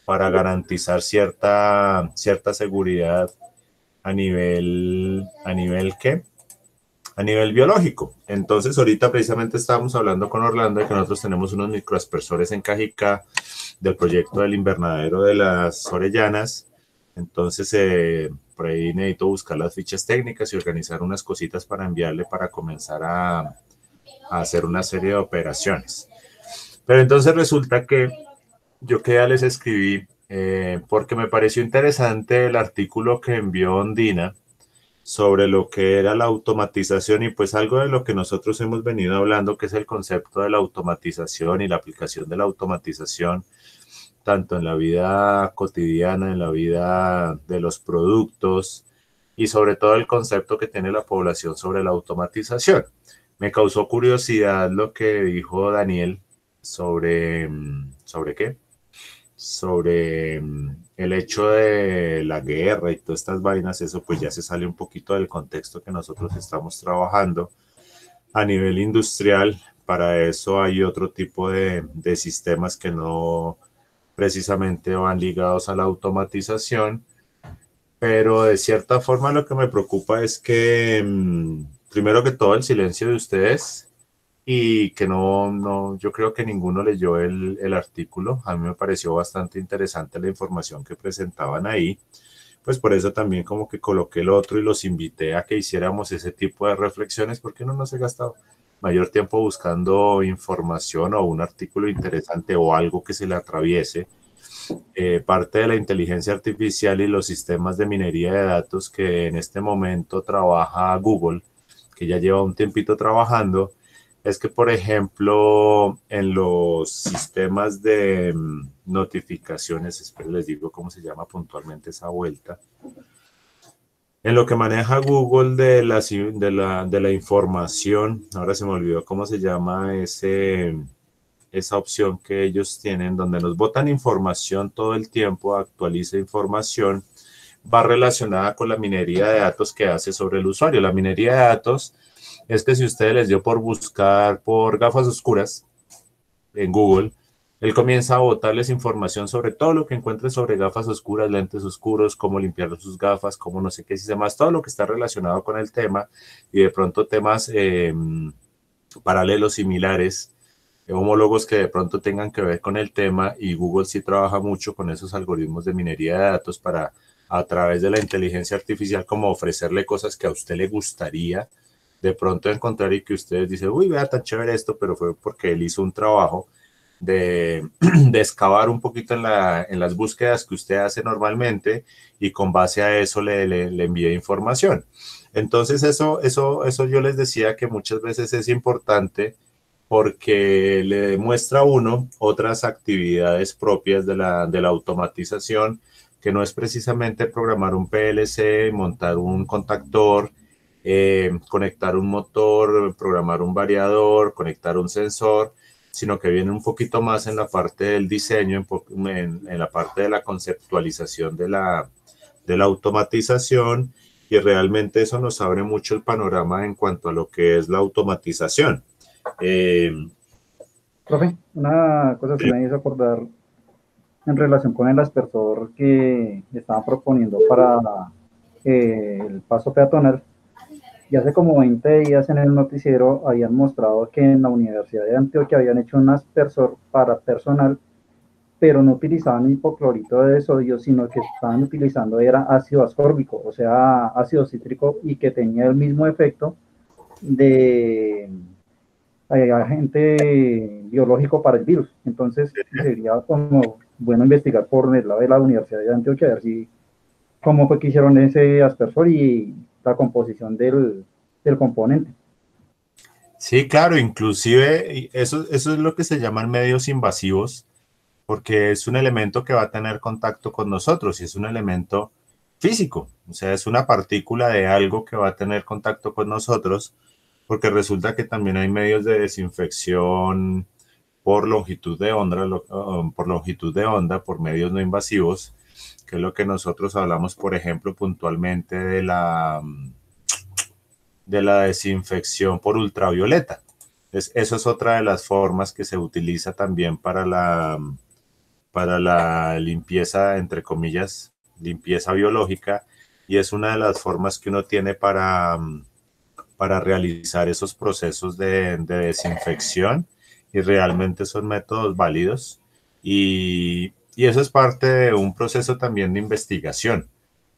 para garantizar cierta seguridad ¿qué? A nivel biológico. Entonces, ahorita precisamente estábamos hablando con Orlando de que nosotros tenemos unos microaspersores en Cajicá del proyecto del invernadero de las Orellanas. Entonces, por ahí necesito buscar las fichas técnicas y organizar unas cositas para enviarle para comenzar a hacer una serie de operaciones. Pero entonces resulta que yo que ya les escribí, porque me pareció interesante el artículo que envió Ondina sobre lo que era la automatización y pues algo de lo que nosotros hemos venido hablando, que es el concepto de la automatización y la aplicación de la automatización, tanto en la vida cotidiana, en la vida de los productos y sobre todo el concepto que tiene la población sobre la automatización. Me causó curiosidad lo que dijo Daniel ¿sobre qué? Sobre el hecho de la guerra y todas estas vainas, eso pues ya se sale un poquito del contexto que nosotros estamos trabajando a nivel industrial. Para eso hay otro tipo de sistemas que no precisamente van ligados a la automatización, pero de cierta forma lo que me preocupa es que primero que todo el silencio de ustedes y que yo creo que ninguno leyó el artículo. A mí me pareció bastante interesante la información que presentaban ahí. Pues por eso también como que coloqué el otro y los invité a que hiciéramos ese tipo de reflexiones, porque uno no se gasta mayor tiempo buscando información o un artículo interesante o algo que se le atraviese. Parte de la inteligencia artificial y los sistemas de minería de datos que en este momento trabaja Google, que ya lleva un tiempito trabajando, es que, por ejemplo, en los sistemas de notificaciones, espero les digo cómo se llama puntualmente esa vuelta, en lo que maneja Google de la información, ahora se me olvidó cómo se llama esa opción que ellos tienen, donde nos botan información todo el tiempo, actualiza información, va relacionada con la minería de datos que hace sobre el usuario. La minería de datos es que si ustedes les dio por buscar por gafas oscuras en Google, él comienza a botarles información sobre todo lo que encuentre sobre gafas oscuras, lentes oscuros, cómo limpiar sus gafas, cómo no sé qué, si más, todo lo que está relacionado con el tema y de pronto temas paralelos, similares, homólogos que de pronto tengan que ver con el tema, y Google sí trabaja mucho con esos algoritmos de minería de datos para a través de la inteligencia artificial como ofrecerle cosas que a usted le gustaría de pronto encontrar y que ustedes dicen, uy, vea tan chévere esto, pero fue porque él hizo un trabajo de excavar un poquito en las búsquedas que usted hace normalmente y con base a eso le envía información. Entonces eso yo les decía que muchas veces es importante porque le demuestra a uno otras actividades propias de la automatización, que no es precisamente programar un PLC, montar un contactor, conectar un motor, programar un variador, conectar un sensor, sino que viene un poquito más en la parte del diseño, en la parte de la conceptualización de la automatización, y realmente eso nos abre mucho el panorama en cuanto a lo que es la automatización. Profe, una cosa que me hizo acordar en relación con el aspersor que estaban proponiendo para el paso peatonal. Y hace como 20 días en el noticiero habían mostrado que en la Universidad de Antioquia habían hecho un aspersor para personal, pero no utilizaban hipoclorito de sodio, sino que estaban utilizando era ácido ascórbico, o sea, ácido cítrico, y que tenía el mismo efecto de agente biológico para el virus. Entonces sería como bueno investigar por el lado de la Universidad de Antioquia, a ver si cómo fue que hicieron ese aspersor y la composición del componente. Sí, claro, inclusive eso es lo que se llaman medios invasivos, porque es un elemento que va a tener contacto con nosotros y es un elemento físico, o sea, es una partícula de algo que va a tener contacto con nosotros, porque resulta que también hay medios de desinfección por longitud de onda, por medios no invasivos, que es lo que nosotros hablamos, por ejemplo, puntualmente de la desinfección por ultravioleta. Eso es otra de las formas que se utiliza también para para la limpieza, entre comillas, limpieza biológica, y es una de las formas que uno tiene para realizar esos procesos de desinfección, y realmente son métodos válidos, y eso es parte de un proceso también de investigación.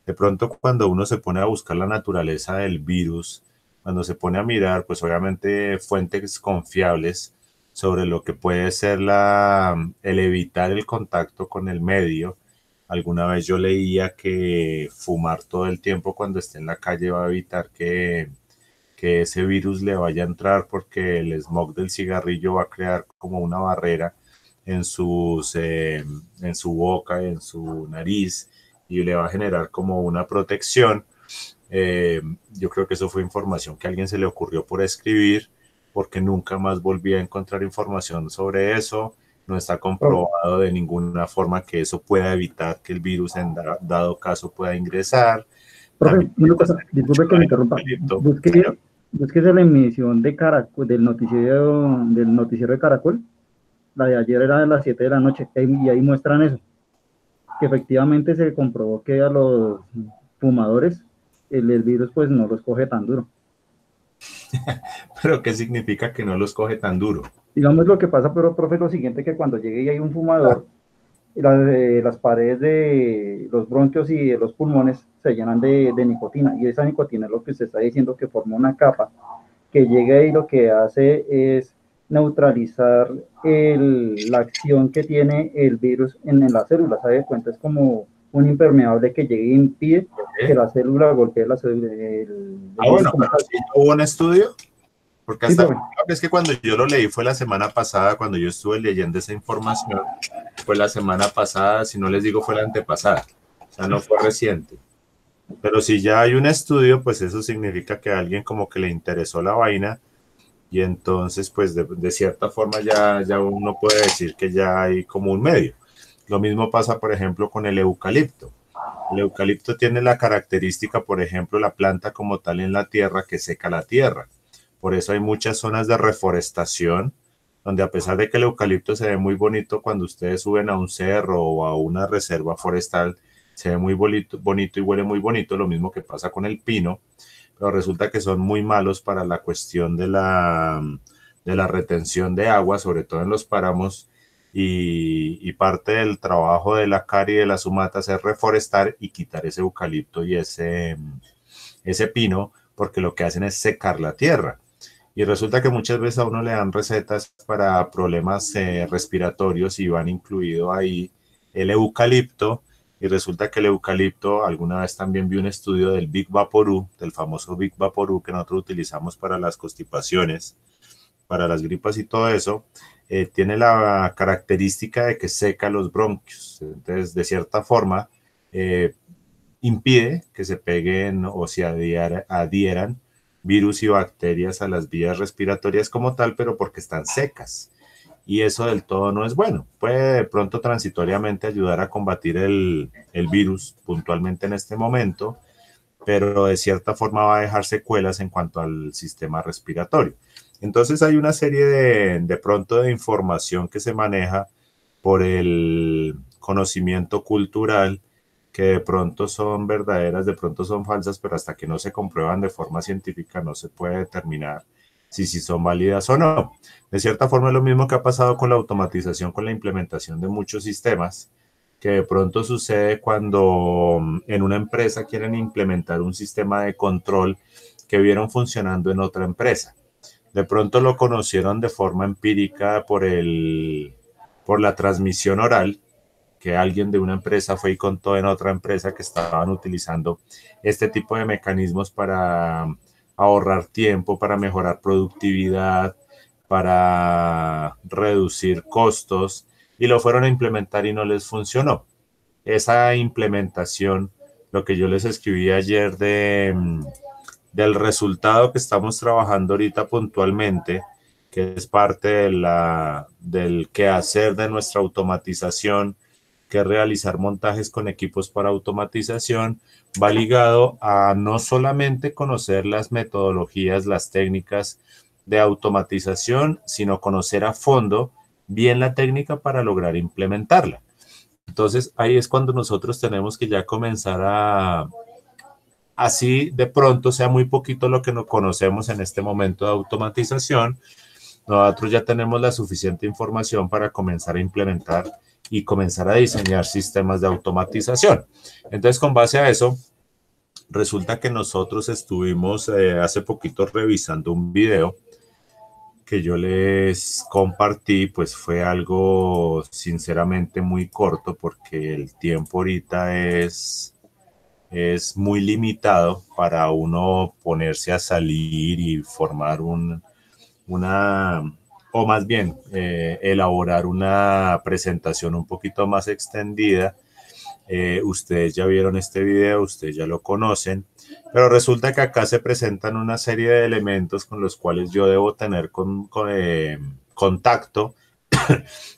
De pronto, cuando uno se pone a buscar la naturaleza del virus, cuando se pone a mirar, pues obviamente fuentes confiables sobre lo que puede ser el evitar el contacto con el medio. Alguna vez yo leía que fumar todo el tiempo cuando esté en la calle va a evitar que ese virus le vaya a entrar, porque el smog del cigarrillo va a crear como una barrera en su boca, en su nariz, y le va a generar como una protección. Yo creo que eso fue información que a alguien se le ocurrió por escribir, porque nunca más volví a encontrar información sobre eso. No está comprobado de ninguna forma que eso pueda evitar que el virus en dado caso pueda ingresar. Profe, una cosa, disculpe que me interrumpa. Busque la emisión de Caracol, del noticiero de Caracol. La de ayer era de las 7 de la noche, y ahí muestran eso, que efectivamente se comprobó que a los fumadores el virus pues no los coge tan duro. ¿Pero qué significa que no los coge tan duro? Digamos, lo que pasa, pero profe, lo siguiente, que cuando llegue y hay un fumador, las paredes de los bronquios y de los pulmones se llenan de nicotina, y esa nicotina es lo que usted está diciendo, que forma una capa que llega y lo que hace es neutralizar la acción que tiene el virus en la célula. ¿Se da cuenta? Es como un impermeable que llegue y impide que la célula golpee la célula. Bueno, pero sí hubo un estudio, porque hasta es que cuando yo lo leí fue la semana pasada, cuando yo estuve leyendo esa información, fue la semana pasada, si no les digo fue la antepasada, o sea, no fue reciente. Pero si ya hay un estudio, pues eso significa que a alguien como que le interesó la vaina, y entonces pues de cierta forma ya uno puede decir que ya hay como un medio. Lo mismo pasa, por ejemplo, con el eucalipto. El eucalipto tiene la característica, por ejemplo, la planta como tal en la tierra, que seca la tierra. Por eso hay muchas zonas de reforestación, donde a pesar de que el eucalipto se ve muy bonito cuando ustedes suben a un cerro o a una reserva forestal, se ve muy bonito y huele muy bonito, lo mismo que pasa con el pino, pero resulta que son muy malos para la cuestión de la retención de agua, sobre todo en los páramos, y parte del trabajo de la CAR y de las sumatas es reforestar y quitar ese eucalipto y ese pino, porque lo que hacen es secar la tierra. Y resulta que muchas veces a uno le dan recetas para problemas respiratorios, y van incluido ahí el eucalipto, y resulta que el eucalipto, alguna vez también vi un estudio del Big Vaporú, del famoso Big Vaporú que nosotros utilizamos para las constipaciones, para las gripas y todo eso, tiene la característica de que seca los bronquios. Entonces, de cierta forma, impide que se peguen o se adhieran virus y bacterias a las vías respiratorias como tal, pero porque están secas. Y eso del todo no es bueno. Puede de pronto transitoriamente ayudar a combatir el virus puntualmente en este momento, pero de cierta forma va a dejar secuelas en cuanto al sistema respiratorio. Entonces hay una serie de pronto de información que se maneja por el conocimiento cultural, que de pronto son verdaderas, de pronto son falsas, pero hasta que no se comprueban de forma científica no se puede determinar si son válidas o no. De cierta forma es lo mismo que ha pasado con la automatización, con la implementación de muchos sistemas, que de pronto sucede cuando en una empresa quieren implementar un sistema de control que vieron funcionando en otra empresa. De pronto lo conocieron de forma empírica por la transmisión oral, que alguien de una empresa fue y contó en otra empresa que estaban utilizando este tipo de mecanismos para ahorrar tiempo, para mejorar productividad, para reducir costos, y lo fueron a implementar y no les funcionó. Esa implementación, lo que yo les escribí ayer del resultado que estamos trabajando ahorita puntualmente, que es parte del quehacer de nuestra automatización, que es realizar montajes con equipos para automatización, va ligado a no solamente conocer las metodologías, las técnicas de automatización, sino conocer a fondo bien la técnica para lograr implementarla. Entonces, ahí es cuando nosotros tenemos que ya comenzar a, así de pronto sea muy poquito lo que nos conocemos en este momento de automatización, nosotros ya tenemos la suficiente información para comenzar a implementar y comenzar a diseñar sistemas de automatización. Entonces, con base a eso, resulta que nosotros estuvimos hace poquito revisando un video que yo les compartí, pues fue algo sinceramente muy corto porque el tiempo ahorita es muy limitado para uno ponerse a salir y formar una, o más bien elaborar una presentación un poquito más extendida. Ustedes ya vieron este video, ustedes ya lo conocen, pero resulta que acá se presentan una serie de elementos con los cuales yo debo tener contacto,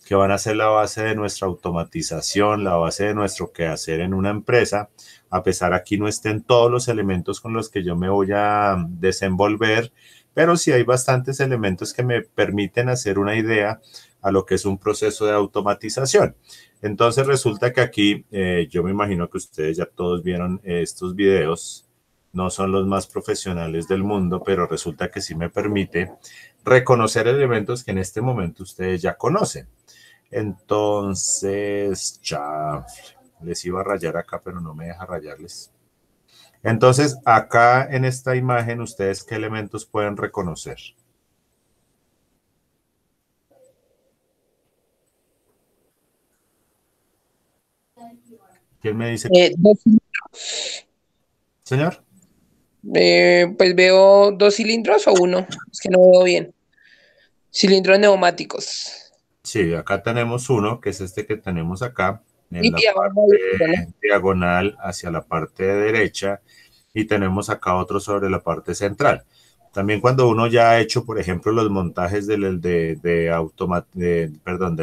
que van a ser la base de nuestra automatización, la base de nuestro quehacer en una empresa. A pesar aquí no estén todos los elementos con los que yo me voy a desenvolver, pero sí hay bastantes elementos que me permiten hacer una idea a lo que es un proceso de automatización. Entonces resulta que aquí, yo me imagino que ustedes ya todos vieron estos videos, no son los más profesionales del mundo, pero resulta que sí me permite reconocer elementos que en este momento ustedes ya conocen. Entonces, ya les iba a rayar acá, pero no me deja rayarles. Entonces, acá en esta imagen, ¿ustedes qué elementos pueden reconocer? ¿Quién me dice? Señor. Pues veo 2 cilindros o uno, es que no veo bien. Cilindros neumáticos. Sí, acá tenemos uno, que es este que tenemos acá, en la Y abajo hay otro, ¿no? parte diagonal hacia la parte derecha, y tenemos acá otro sobre la parte central. También cuando uno ya ha hecho, por ejemplo, los montajes de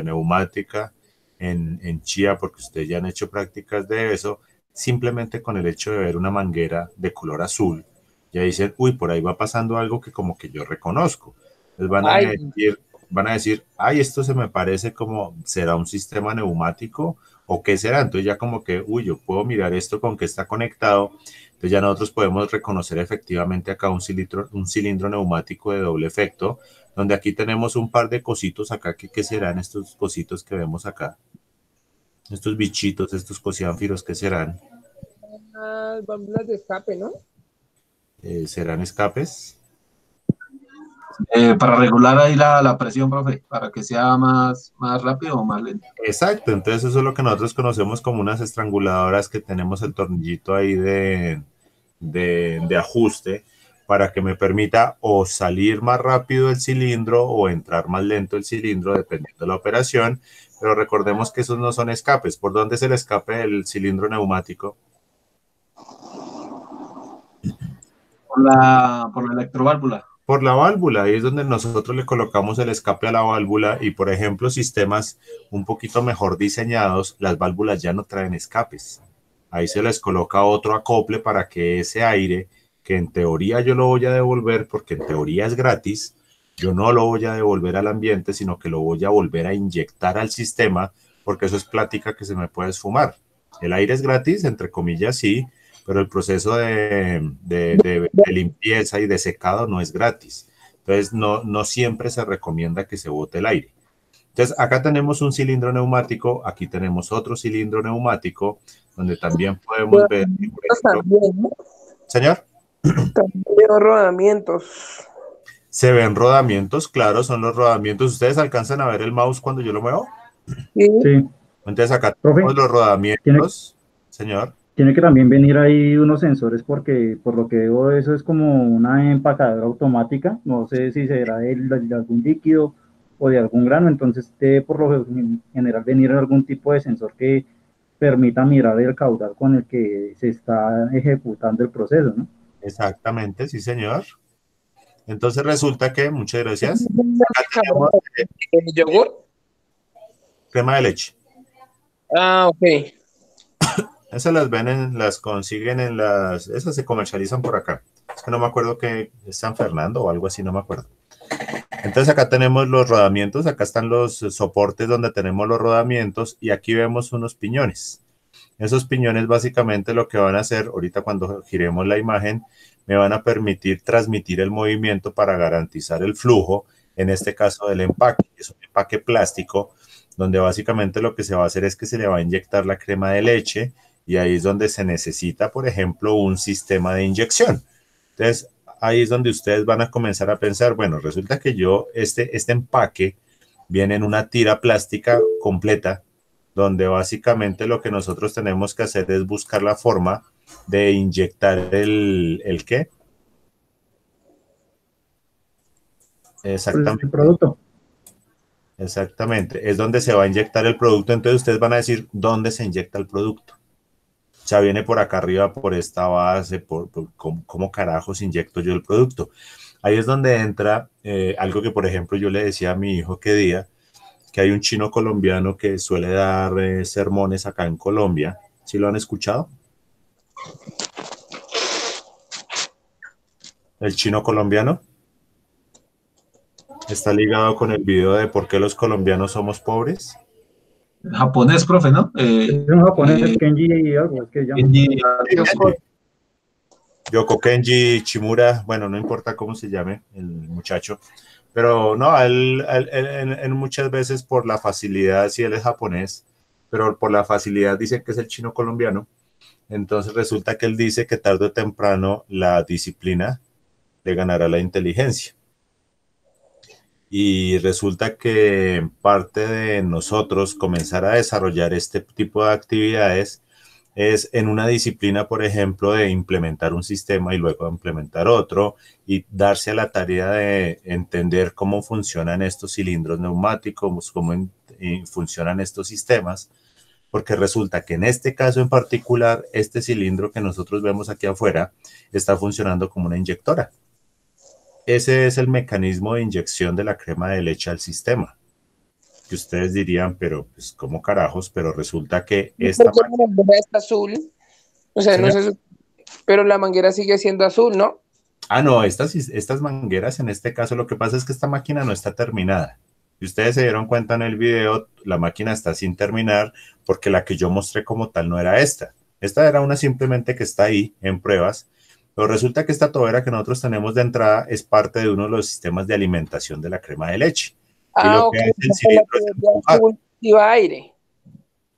neumática en Chía, porque ustedes ya han hecho prácticas de eso, simplemente con el hecho de ver una manguera de color azul, ya dicen, uy, por ahí va pasando algo que como que yo reconozco. Les Ay, van a decir, ay, esto se me parece como, ¿será un sistema neumático o qué será? Entonces ya como que, uy, yo puedo mirar esto con qué está conectado. Entonces ya nosotros podemos reconocer efectivamente acá un cilindro neumático de doble efecto, donde aquí tenemos un par de cositos acá, que ¿qué serán estos cositos que vemos acá? Estos bichitos, estos cosiánfiros, ¿qué serán? válvulas de escape, ¿no? ¿Serán escapes? Para regular ahí la presión, profe, para que sea más rápido o más lento. Exacto, entonces eso es lo que nosotros conocemos como unas estranguladoras, que tenemos el tornillito ahí de ajuste para que me permita o salir más rápido el cilindro o entrar más lento el cilindro, dependiendo de la operación. Pero recordemos que esos no son escapes. ¿Por dónde es el escape del cilindro neumático? Por la electroválvula. Por la válvula, ahí es donde nosotros le colocamos el escape a la válvula. Y por ejemplo, sistemas un poquito mejor diseñados, las válvulas ya no traen escapes. Ahí se les coloca otro acople para que ese aire, que en teoría yo lo voy a devolver porque en teoría es gratis, yo no lo voy a devolver al ambiente, sino que lo voy a volver a inyectar al sistema, porque eso es plática que se me puede esfumar. El aire es gratis, entre comillas, sí, pero el proceso de limpieza y de secado no es gratis. Entonces, no siempre se recomienda que se bote el aire. Entonces, acá tenemos un cilindro neumático, aquí tenemos otro cilindro neumático, donde también podemos ver, por ejemplo, también, ¿no? señor, También veo rodamientos. se ven rodamientos, claro, son los rodamientos. ¿Ustedes alcanzan a ver el mouse cuando yo lo muevo? Sí. Sí. Entonces, acá Profe, tenemos los rodamientos, señor. tiene que también venir ahí unos sensores porque por lo que veo eso es como una empacadora automática. No sé si será de algún líquido o de algún grano. Entonces debe por lo general venir algún tipo de sensor que permita mirar el caudal con el que se está ejecutando el proceso, ¿no? Exactamente, sí, señor. Entonces resulta que, muchas gracias, acá tenemos ¿Yogur? crema de leche. Ah, ok. Esas las consiguen esas se comercializan por acá. Es que no me acuerdo que es San Fernando o algo así, no me acuerdo. Entonces acá tenemos los rodamientos, acá están los soportes donde tenemos los rodamientos y aquí vemos unos piñones. Esos piñones básicamente lo que van a hacer, ahorita cuando giremos la imagen, me van a permitir transmitir el movimiento para garantizar el flujo, en este caso del empaque. Es un empaque plástico donde básicamente lo que se va a hacer es que se le va a inyectar la crema de leche y ahí es donde se necesita, por ejemplo, un sistema de inyección. Entonces, ahí es donde ustedes van a comenzar a pensar, bueno, resulta que yo, este empaque viene en una tira plástica completa, donde básicamente lo que nosotros tenemos que hacer es buscar la forma de inyectar ¿el qué? Exactamente. El producto. Exactamente, es donde se va a inyectar el producto, entonces ustedes van a decir dónde se inyecta el producto. O sea, viene por acá arriba, por esta base, ¿cómo carajos inyecto yo el producto? Ahí es donde entra algo que, por ejemplo, yo le decía a mi hijo que día, que hay un chino colombiano que suele dar sermones acá en Colombia. ¿Sí lo han escuchado? El chino colombiano está ligado con el video de por qué los colombianos somos pobres. Japonés, profe, ¿no? Es un japonés, Kenji y algo, es que llama. Kenji, Yoko Kenji Chimura, bueno, no importa cómo se llame el muchacho, pero no, él muchas veces por la facilidad, si él es japonés, pero por la facilidad dice que es el chino colombiano, entonces resulta que él dice que tarde o temprano la disciplina le ganará la inteligencia. Y resulta que parte de nosotros comenzar a desarrollar este tipo de actividades es en una disciplina, por ejemplo, de implementar un sistema y luego implementar otro y darse a la tarea de entender cómo funcionan estos cilindros neumáticos, cómo funcionan estos sistemas, porque resulta que en este caso en particular, este cilindro que nosotros vemos aquí afuera está funcionando como una inyectora. Ese es el mecanismo de inyección de la crema de leche al sistema. Que ustedes dirían, pero pues cómo carajos, pero resulta que esta la manguera está azul. O sea, no sé, pero la manguera sigue siendo azul, ¿no? Ah, no, estas mangueras en este caso, lo que pasa es que esta máquina no está terminada. Si ustedes se dieron cuenta en el video, la máquina está sin terminar porque la que yo mostré como tal no era esta. Esta era una simplemente que está ahí en pruebas. Pero resulta que esta tobera que nosotros tenemos de entrada es parte de uno de los sistemas de alimentación de la crema de leche. Y lo ok, que hace el cilindro es empujar. Iba aire.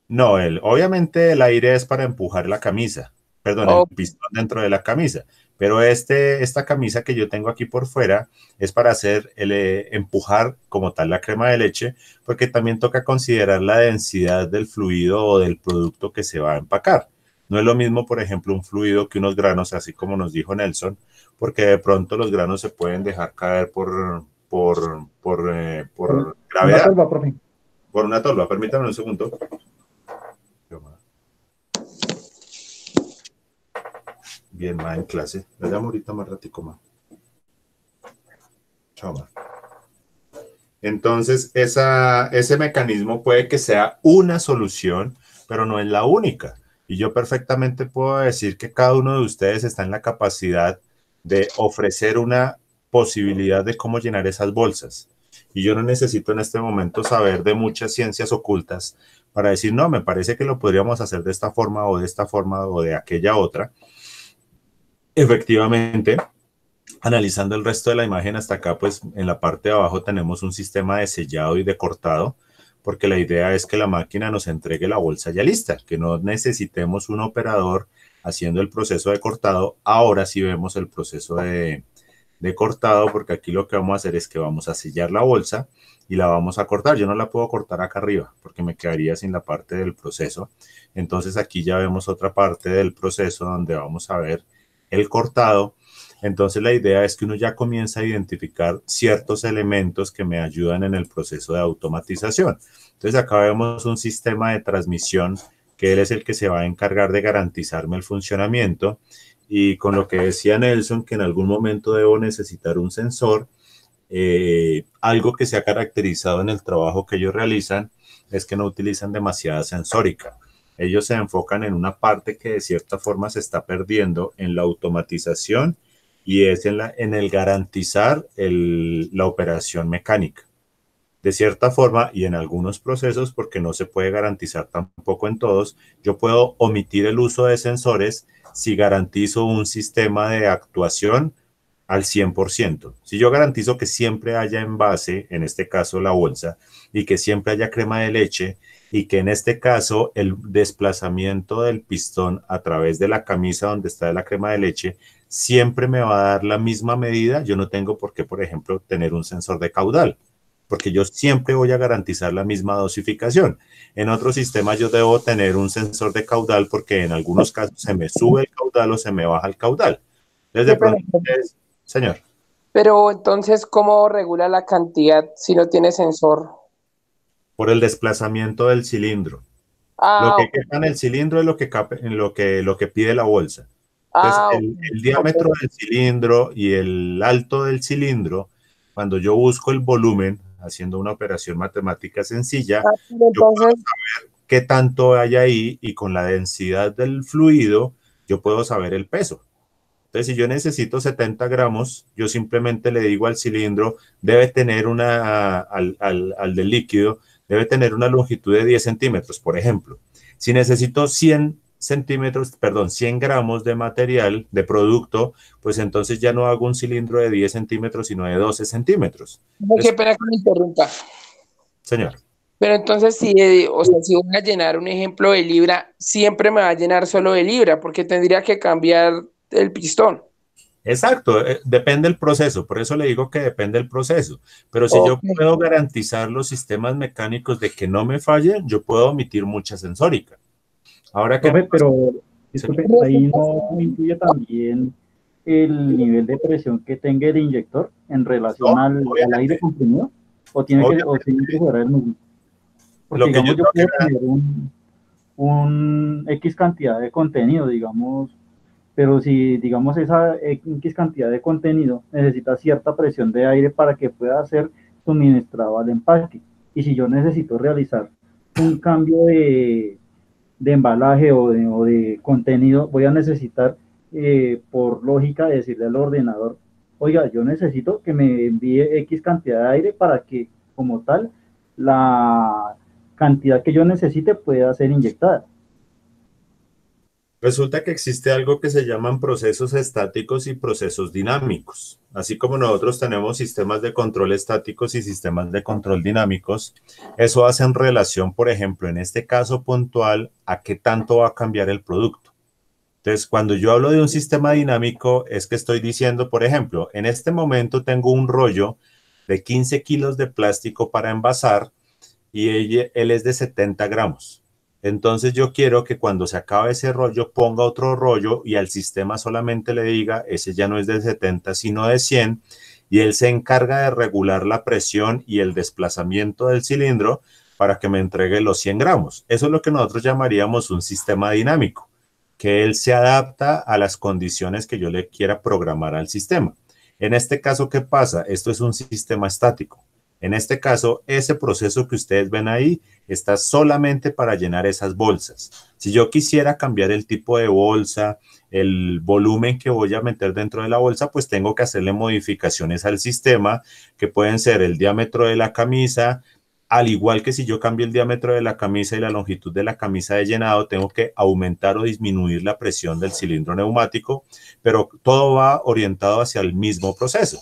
No, obviamente el aire es para empujar la camisa, perdón, el pistón dentro de la camisa, pero esta camisa que yo tengo aquí por fuera es para hacer empujar como tal la crema de leche, porque también toca considerar la densidad del fluido o del producto que se va a empacar. No es lo mismo, por ejemplo, un fluido que unos granos, así como nos dijo Nelson, porque de pronto los granos se pueden dejar caer por gravedad. Una tolva, profe. Por una tolva, permítame un segundo. Bien, ma, en clase. La llamo ahorita más ratico, ma. Chao, ma. Entonces, ese mecanismo puede que sea una solución, pero no es la única. Y yo perfectamente puedo decir que cada uno de ustedes está en la capacidad de ofrecer una posibilidad de cómo llenar esas bolsas. Y yo no necesito en este momento saber de muchas ciencias ocultas para decir, no, me parece que lo podríamos hacer de esta forma o de esta forma o de aquella otra. Efectivamente, analizando el resto de la imagen hasta acá, pues en la parte de abajo tenemos un sistema de sellado y de cortado, porque la idea es que la máquina nos entregue la bolsa ya lista, que no necesitemos un operador haciendo el proceso de cortado. Ahora sí vemos el proceso de cortado, porque aquí lo que vamos a hacer es que vamos a sellar la bolsa y la vamos a cortar. Yo no la puedo cortar acá arriba porque me quedaría sin la parte del proceso. Entonces aquí ya vemos otra parte del proceso donde vamos a ver el cortado. Entonces la idea es que uno ya comienza a identificar ciertos elementos que me ayudan en el proceso de automatización. Entonces acá vemos un sistema de transmisión que él es el que se va a encargar de garantizarme el funcionamiento. Y con lo que decía Nelson, que en algún momento debo necesitar un sensor, algo que se ha caracterizado en el trabajo que ellos realizan es que no utilizan demasiada sensórica. Ellos se enfocan en una parte que de cierta forma se está perdiendo en la automatización y es en el garantizar la operación mecánica. De cierta forma, y en algunos procesos, porque no se puede garantizar tampoco en todos, yo puedo omitir el uso de sensores si garantizo un sistema de actuación al 100%. Si yo garantizo que siempre haya envase, en este caso la bolsa, y que siempre haya crema de leche, y que en este caso el desplazamiento del pistón a través de la camisa donde está la crema de leche siempre me va a dar la misma medida, yo no tengo por qué, por ejemplo, tener un sensor de caudal, porque yo siempre voy a garantizar la misma dosificación. En otros sistemas yo debo tener un sensor de caudal porque en algunos casos se me sube el caudal o se me baja el caudal. Desde pronto, señor. Pero entonces, ¿cómo regula la cantidad si no tiene sensor? Por el desplazamiento del cilindro. Lo que quepa en el cilindro es lo que pide la bolsa. Entonces, el diámetro del cilindro y el alto del cilindro, cuando yo busco el volumen, haciendo una operación matemática sencilla, yo puedo saber qué tanto hay ahí y con la densidad del fluido, yo puedo saber el peso. Entonces, si yo necesito 70 gramos, yo simplemente le digo al cilindro, debe tener al del líquido, debe tener una longitud de 10 centímetros, por ejemplo. Si necesito 100 gramos de material, de producto, pues entonces ya no hago un cilindro de 10 centímetros, sino de 12 centímetros. Qué pena que me interrumpa. Señor. Pero entonces, si voy a llenar un ejemplo de libra, siempre me va a llenar solo de libra, porque tendría que cambiar el pistón. Exacto, depende del proceso, por eso le digo que depende del proceso, pero si yo puedo garantizar los sistemas mecánicos de que no me fallen, yo puedo omitir mucha sensórica. Ahora que... pero disculpe, ahí no incluye también el nivel de presión que tenga el inyector en relación al aire comprimido, o tiene que jugar el mismo. Porque digamos, yo puedo tener un X cantidad de contenido, digamos, pero si, digamos, esa X cantidad de contenido necesita cierta presión de aire para que pueda ser suministrado al empaque. Y si yo necesito realizar un cambio de embalaje o de contenido, voy a necesitar, por lógica, decirle al ordenador, oiga, yo necesito que me envíe X cantidad de aire para que, como tal, la cantidad que yo necesite pueda ser inyectada. Resulta que existe algo que se llaman procesos estáticos y procesos dinámicos. Así como nosotros tenemos sistemas de control estáticos y sistemas de control dinámicos, eso hace en relación, por ejemplo, en este caso puntual, a qué tanto va a cambiar el producto. Entonces, cuando yo hablo de un sistema dinámico, es que estoy diciendo, por ejemplo, en este momento tengo un rollo de 15 kilos de plástico para envasar y él es de 70 gramos. Entonces yo quiero que cuando se acabe ese rollo ponga otro rollo y al sistema solamente le diga, ese ya no es de 70 sino de 100, y él se encarga de regular la presión y el desplazamiento del cilindro para que me entregue los 100 gramos. Eso es lo que nosotros llamaríamos un sistema dinámico, que él se adapta a las condiciones que yo le quiera programar al sistema. En este caso, ¿qué pasa? Esto es un sistema estático. En este caso, ese proceso que ustedes ven ahí está solamente para llenar esas bolsas. Si yo quisiera cambiar el tipo de bolsa, el volumen que voy a meter dentro de la bolsa, pues tengo que hacerle modificaciones al sistema, que pueden ser el diámetro de la camisa, al igual que si yo cambio el diámetro de la camisa y la longitud de la camisa de llenado, tengo que aumentar o disminuir la presión del cilindro neumático, pero todo va orientado hacia el mismo proceso,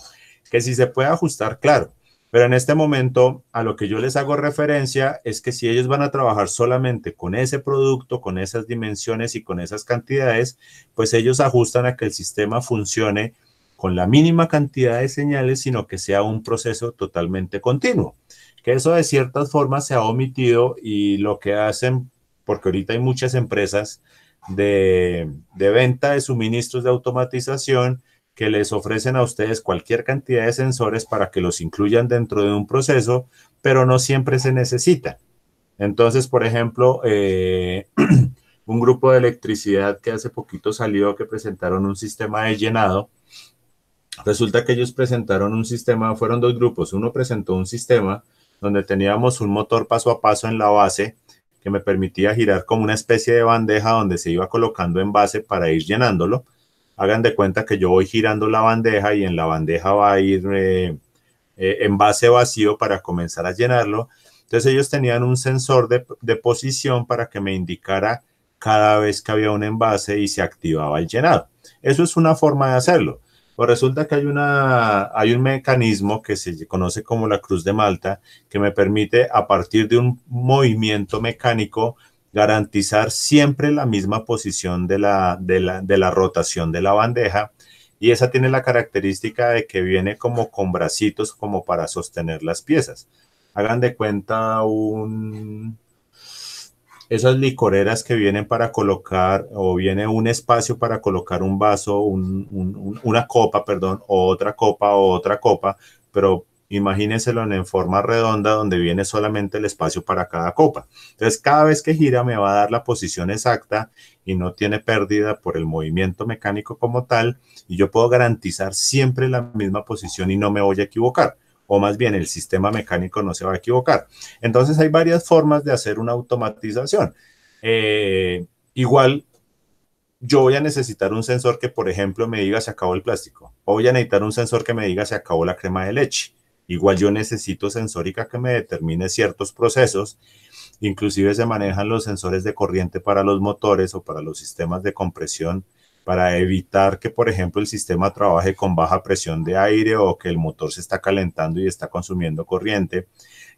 que si se puede ajustar, claro. Pero en este momento, a lo que yo les hago referencia es que si ellos van a trabajar solamente con ese producto, con esas dimensiones y con esas cantidades, pues ellos ajustan a que el sistema funcione con la mínima cantidad de señales, sino que sea un proceso totalmente continuo. Que eso de ciertas formas se ha omitido y lo que hacen, porque ahorita hay muchas empresas de venta de suministros de automatización que les ofrecen a ustedes cualquier cantidad de sensores para que los incluyan dentro de un proceso, pero no siempre se necesita. Entonces, por ejemplo, un grupo de electricidad que hace poquito salió, que presentaron un sistema de llenado, resulta que ellos presentaron un sistema, fueron dos grupos, uno presentó un sistema donde teníamos un motor paso a paso en la base que me permitía girar como una especie de bandeja donde se iba colocando en base para ir llenándolo. Hagan de cuenta que yo voy girando la bandeja y en la bandeja va a ir envase vacío para comenzar a llenarlo. Entonces ellos tenían un sensor de posición para que me indicara cada vez que había un envase y se activaba el llenado. Eso es una forma de hacerlo. Pues resulta que hay un mecanismo que se conoce como la cruz de Malta, que me permite, a partir de un movimiento mecánico, garantizar siempre la misma posición de la rotación de la bandeja. Y esa tiene la característica de que viene como con bracitos como para sostener las piezas. Hagan de cuenta esas licoreras que vienen para colocar, o viene un espacio para colocar un vaso, una copa, perdón, o otra copa, pero imagínenselo en forma redonda donde viene solamente el espacio para cada copa. Entonces, cada vez que gira me va a dar la posición exacta y no tiene pérdida por el movimiento mecánico como tal, y yo puedo garantizar siempre la misma posición y no me voy a equivocar. O más bien el sistema mecánico no se va a equivocar. Entonces hay varias formas de hacer una automatización. Igual yo voy a necesitar un sensor que, por ejemplo, me diga se acabó el plástico. O voy a necesitar un sensor que me diga se acabó la crema de leche. Igual yo necesito sensórica que me determine ciertos procesos. Inclusive se manejan los sensores de corriente para los motores o para los sistemas de compresión, para evitar que, por ejemplo, el sistema trabaje con baja presión de aire o que el motor se está calentando y está consumiendo corriente.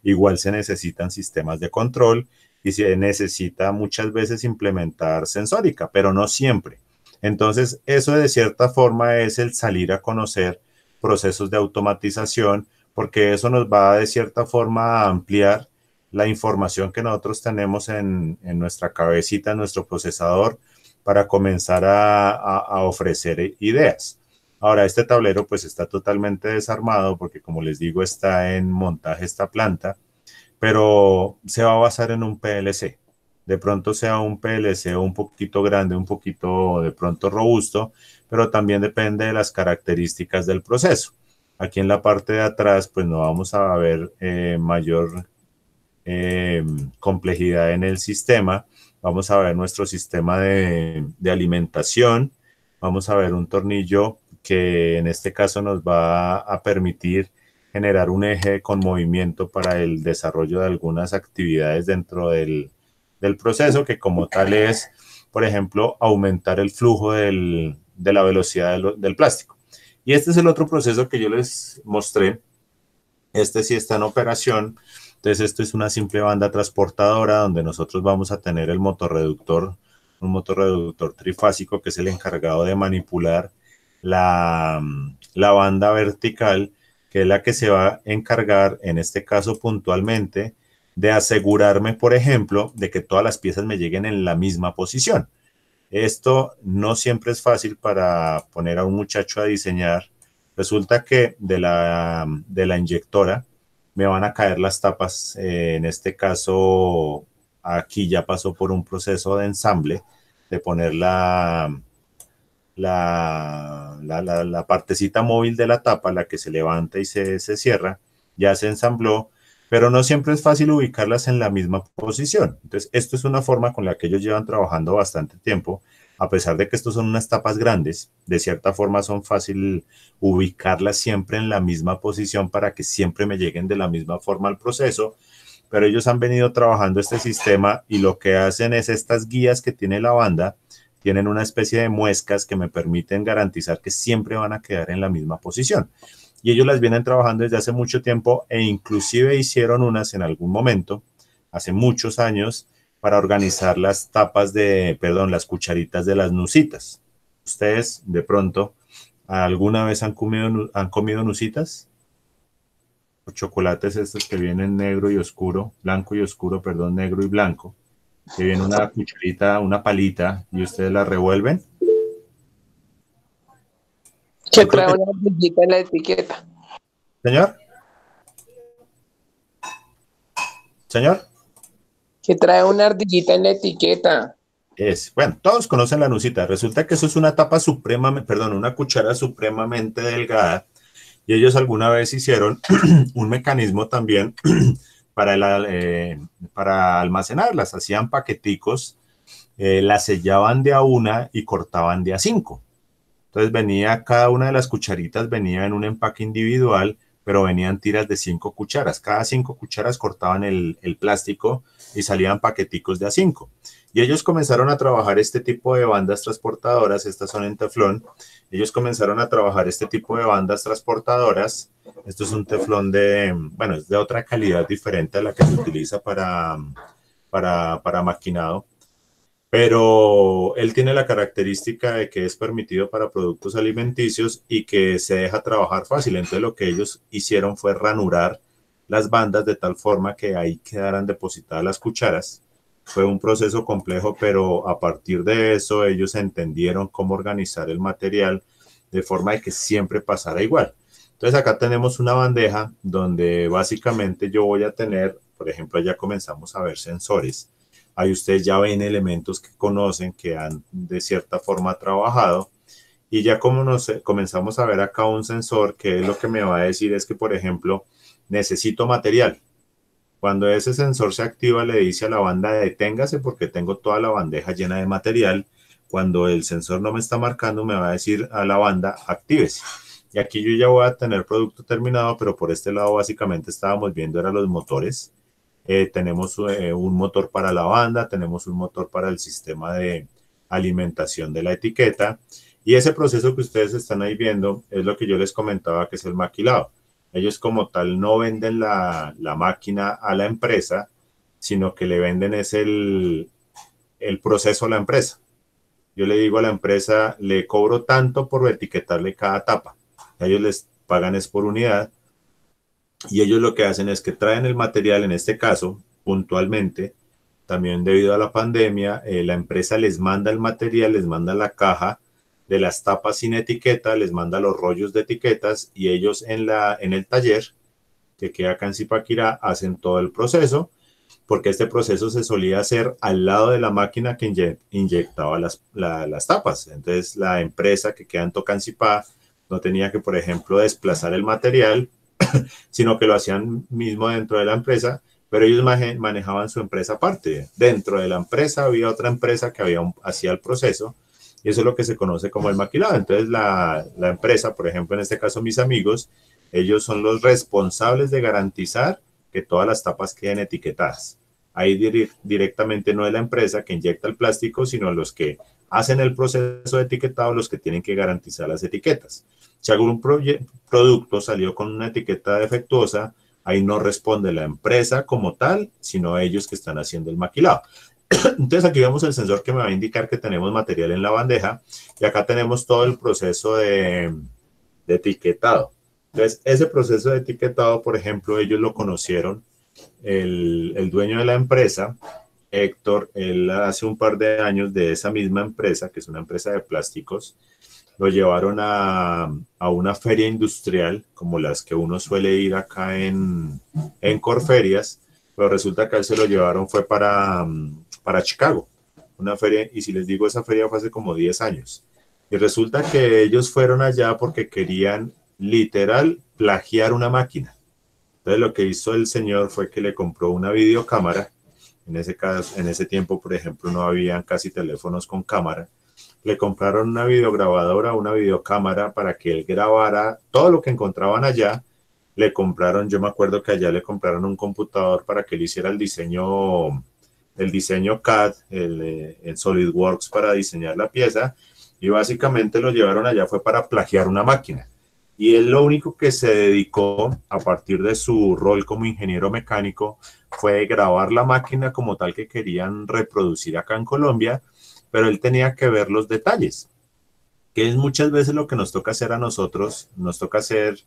Igual se necesitan sistemas de control y se necesita muchas veces implementar sensórica, pero no siempre. Entonces, eso de cierta forma es el salir a conocer procesos de automatización, porque eso nos va de cierta forma a ampliar la información que nosotros tenemos en nuestra cabecita, en nuestro procesador, para comenzar a ofrecer ideas. Ahora, este tablero pues está totalmente desarmado porque, como les digo, está en montaje esta planta, pero se va a basar en un PLC. De pronto sea un PLC un poquito grande, un poquito de pronto robusto, pero también depende de las características del proceso. Aquí en la parte de atrás pues no vamos a ver mayor complejidad en el sistema. Vamos a ver nuestro sistema de alimentación. Vamos a ver un tornillo que en este caso nos va a permitir generar un eje con movimiento para el desarrollo de algunas actividades dentro del proceso, que como tal es, por ejemplo, aumentar el flujo de la velocidad del plástico. Y este es el otro proceso que yo les mostré. Este sí está en operación. Entonces esto es una simple banda transportadora donde nosotros vamos a tener el motorreductor, un motorreductor trifásico que es el encargado de manipular la banda vertical, que es la que se va a encargar, en este caso puntualmente, de asegurarme, por ejemplo, de que todas las piezas me lleguen en la misma posición. Esto no siempre es fácil para poner a un muchacho a diseñar. Resulta que de la inyectora me van a caer las tapas. En este caso, aquí ya pasó por un proceso de ensamble, de poner la partecita móvil de la tapa, la que se levanta y se cierra, ya se ensambló, pero no siempre es fácil ubicarlas en la misma posición. Entonces, esto es una forma con la que ellos llevan trabajando bastante tiempo. A pesar de que estos son unas tapas grandes, de cierta forma son fácil ubicarlas siempre en la misma posición para que siempre me lleguen de la misma forma al proceso, pero ellos han venido trabajando este sistema y lo que hacen es estas guías que tiene la banda, tienen una especie de muescas que me permiten garantizar que siempre van a quedar en la misma posición. Y ellos las vienen trabajando desde hace mucho tiempo e inclusive hicieron unas en algún momento, hace muchos años, para organizar las las cucharitas de las nusitas. ¿Ustedes de pronto alguna vez han comido nusitas? Los chocolates estos que vienen negro y oscuro, blanco y oscuro, perdón, negro y blanco, que viene una cucharita, una palita y ustedes la revuelven. Que trae una ardillita en la etiqueta. Señor. Señor. Que trae una ardillita en la etiqueta. Bueno, todos conocen la nusita. Resulta que eso es una tapa una cuchara supremamente delgada. Y ellos alguna vez hicieron un mecanismo también para almacenarlas. Hacían paqueticos, las sellaban de a una y cortaban de a 5. Entonces venía, cada una de las cucharitas venía en un empaque individual, pero venían tiras de 5 cucharas. Cada 5 cucharas cortaban el plástico y salían paqueticos de a 5. Y ellos comenzaron a trabajar este tipo de bandas transportadoras, estas son en teflón. Ellos comenzaron a trabajar este tipo de bandas transportadoras. Esto es un teflón bueno, es de otra calidad diferente a la que se utiliza para maquinado. Pero él tiene la característica de que es permitido para productos alimenticios y que se deja trabajar fácil. Entonces lo que ellos hicieron fue ranurar las bandas de tal forma que ahí quedaran depositadas las cucharas. Fue un proceso complejo, pero a partir de eso ellos entendieron cómo organizar el material de forma de que siempre pasara igual. Entonces acá tenemos una bandeja donde básicamente yo voy a tener, por ejemplo, ya comenzamos a ver sensores. Ahí ustedes ya ven elementos que conocen, que han de cierta forma trabajado. Y ya como comenzamos a ver acá un sensor, que es lo que me va a decir es que, por ejemplo, necesito material. Cuando ese sensor se activa, le dice a la banda deténgase porque tengo toda la bandeja llena de material. Cuando el sensor no me está marcando, me va a decir a la banda actívese. Y aquí yo ya voy a tener producto terminado, pero por este lado básicamente estábamos viendo eran los motores. Tenemos un motor para la banda, tenemos un motor para el sistema de alimentación de la etiqueta. Y ese proceso que ustedes están ahí viendo es lo que yo les comentaba que es el maquilado. Ellos como tal no venden la máquina a la empresa, sino que le venden es el proceso a la empresa. Yo le digo a la empresa, le cobro tanto por etiquetarle cada tapa. Ellos les pagan es por unidad. Y ellos lo que hacen es que traen el material, en este caso, puntualmente, también debido a la pandemia, la empresa les manda el material, les manda la caja de las tapas sin etiqueta, les manda los rollos de etiquetas y ellos en el taller, que queda acá en Zipaquirá, hacen todo el proceso, porque este proceso se solía hacer al lado de la máquina que inyectaba las tapas. Entonces la empresa que queda en Tocancipá no tenía que, por ejemplo, desplazar el material, sino que lo hacían mismo dentro de la empresa, pero ellos manejaban su empresa aparte. Dentro de la empresa había otra empresa que hacía el proceso, y eso es lo que se conoce como el maquilado. Entonces la empresa, por ejemplo, en este caso mis amigos, ellos son los responsables de garantizar que todas las tapas queden etiquetadas. Ahí directamente no es la empresa que inyecta el plástico, sino los que hacen el proceso de etiquetado, los que tienen que garantizar las etiquetas. Si algún producto salió con una etiqueta defectuosa, ahí no responde la empresa como tal, sino ellos que están haciendo el maquilado. Entonces aquí vemos el sensor que me va a indicar que tenemos material en la bandeja y acá tenemos todo el proceso de etiquetado. Entonces ese proceso de etiquetado, por ejemplo, ellos lo conocieron, el dueño de la empresa, Héctor, él hace un par de años de esa misma empresa, que es una empresa de plásticos, lo llevaron a una feria industrial, como las que uno suele ir acá en Corferias, pero resulta que a él se lo llevaron fue para Chicago, una feria, y si les digo, esa feria fue hace como 10 años. Y resulta que ellos fueron allá porque querían literal plagiar una máquina. Entonces lo que hizo el señor fue que le compró una videocámara. En ese tiempo, por ejemplo, no habían casi teléfonos con cámara. Le compraron una videograbadora, una videocámara para que él grabara todo lo que encontraban allá. Le compraron, yo me acuerdo que allá le compraron un computador para que él hiciera el diseño CAD, en SolidWorks para diseñar la pieza. Y básicamente lo llevaron allá fue para plagiar una máquina. Y él lo único que se dedicó a partir de su rol como ingeniero mecánico fue grabar la máquina como tal que querían reproducir acá en Colombia, pero él tenía que ver los detalles, que es muchas veces lo que nos toca hacer a nosotros, nos toca hacer,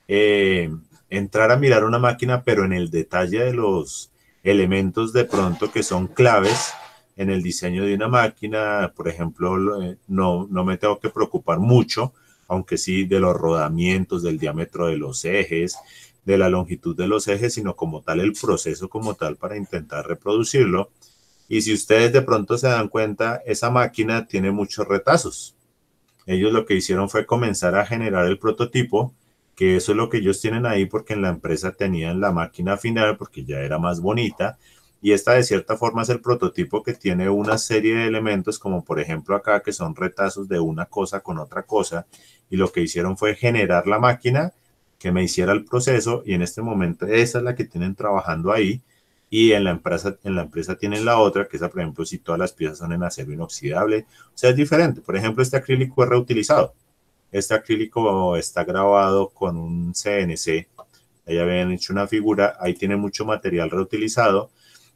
entrar a mirar una máquina, pero en el detalle de los elementos de pronto que son claves en el diseño de una máquina. Por ejemplo, no me tengo que preocupar mucho, aunque sí de los rodamientos, del diámetro de los ejes, de la longitud de los ejes, sino como tal el proceso como tal para intentar reproducirlo. Y si ustedes de pronto se dan cuenta, esa máquina tiene muchos retazos. Ellos lo que hicieron fue comenzar a generar el prototipo, que eso es lo que ellos tienen ahí porque en la empresa tenían la máquina final porque ya era más bonita y esta de cierta forma es el prototipo que tiene una serie de elementos, como por ejemplo acá, que son retazos de una cosa con otra cosa, y lo que hicieron fue generar la máquina que me hiciera el proceso, y en este momento esa es la que tienen trabajando ahí, y en la empresa tienen la otra, que es, por ejemplo, si todas las piezas son en acero inoxidable, o sea, es diferente. Por ejemplo, este acrílico es reutilizado. Este acrílico está grabado con un CNC, ahí habían hecho una figura, ahí tiene mucho material reutilizado,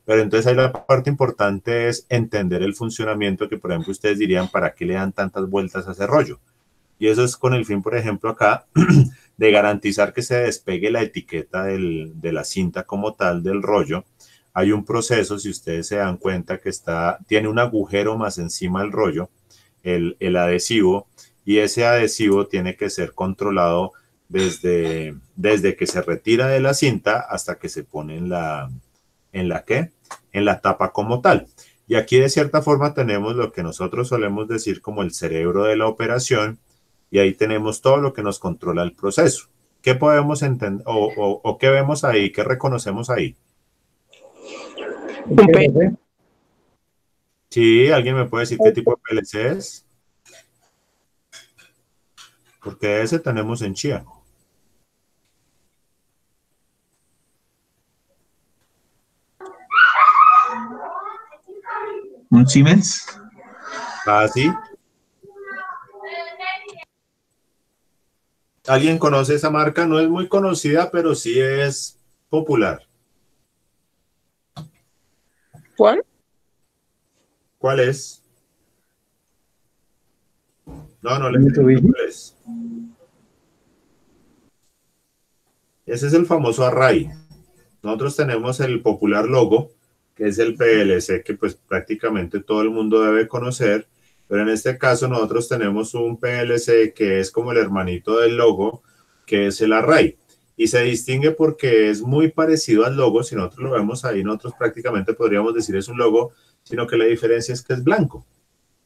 pero entonces ahí la parte importante es entender el funcionamiento, que por ejemplo ustedes dirían, ¿para qué le dan tantas vueltas a ese rollo? Y eso es con el fin, por ejemplo, acá, de garantizar que se despegue la etiqueta de la cinta como tal del rollo. Hay un proceso, si ustedes se dan cuenta, que tiene un agujero más encima del rollo, el adhesivo, y ese adhesivo tiene que ser controlado desde que se retira de la cinta hasta que se pone en la tapa como tal. Y aquí de cierta forma tenemos lo que nosotros solemos decir como el cerebro de la operación, y ahí tenemos todo lo que nos controla el proceso. ¿Qué podemos entender o qué vemos ahí? ¿Qué reconocemos ahí? Un PLC. Sí, ¿alguien me puede decir qué tipo de PLC es? Porque ese tenemos en Chía. ¿Un Siemens? ¿Ah, sí? ¿Alguien conoce esa marca? No es muy conocida, pero sí es popular. ¿Cuál? ¿Cuál es? No le Mitsubishi. pregunto cuál es. Ese es el famoso Array. Nosotros tenemos el popular logo, que es el PLC, que pues prácticamente todo el mundo debe conocer, pero en este caso nosotros tenemos un PLC que es como el hermanito del logo, que es el Array, y se distingue porque es muy parecido al logo. Si nosotros lo vemos ahí, nosotros prácticamente podríamos decir es un logo, sino que la diferencia es que es blanco.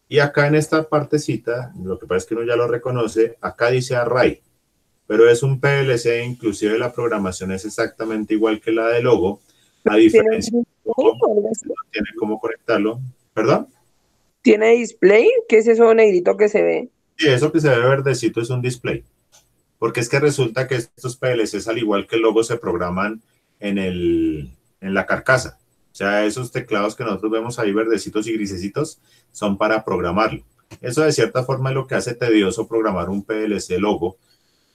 Y acá en esta partecita, lo que pasa es que uno ya lo reconoce, acá dice Array, pero es un PLC, inclusive la programación es exactamente igual que la de logo, a diferencia de logo, no tiene cómo conectarlo. ¿Perdón? ¿Tiene display? ¿Qué es eso negrito que se ve? Sí, eso que se ve verdecito es un display, porque es que resulta que estos PLCs, al igual que el logo, se programan en la carcasa. O sea, esos teclados que nosotros vemos ahí verdecitos y grisecitos son para programarlo. Eso de cierta forma es lo que hace tedioso programar un PLC logo,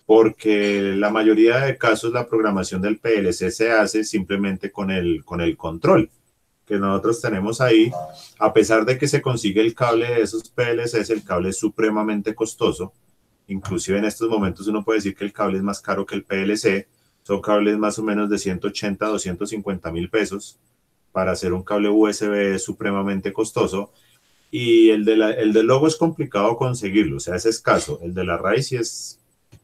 porque la mayoría de casos la programación del PLC se hace simplemente con el control que nosotros tenemos ahí. A pesar de que se consigue el cable de esos PLCs, el cable es supremamente costoso. Inclusive en estos momentos uno puede decir que el cable es más caro que el PLC. Son cables más o menos de 180 a 250 mil pesos. Para hacer un cable USB es supremamente costoso. Y el del logo es complicado conseguirlo, o sea, es escaso. El de la raíz sí es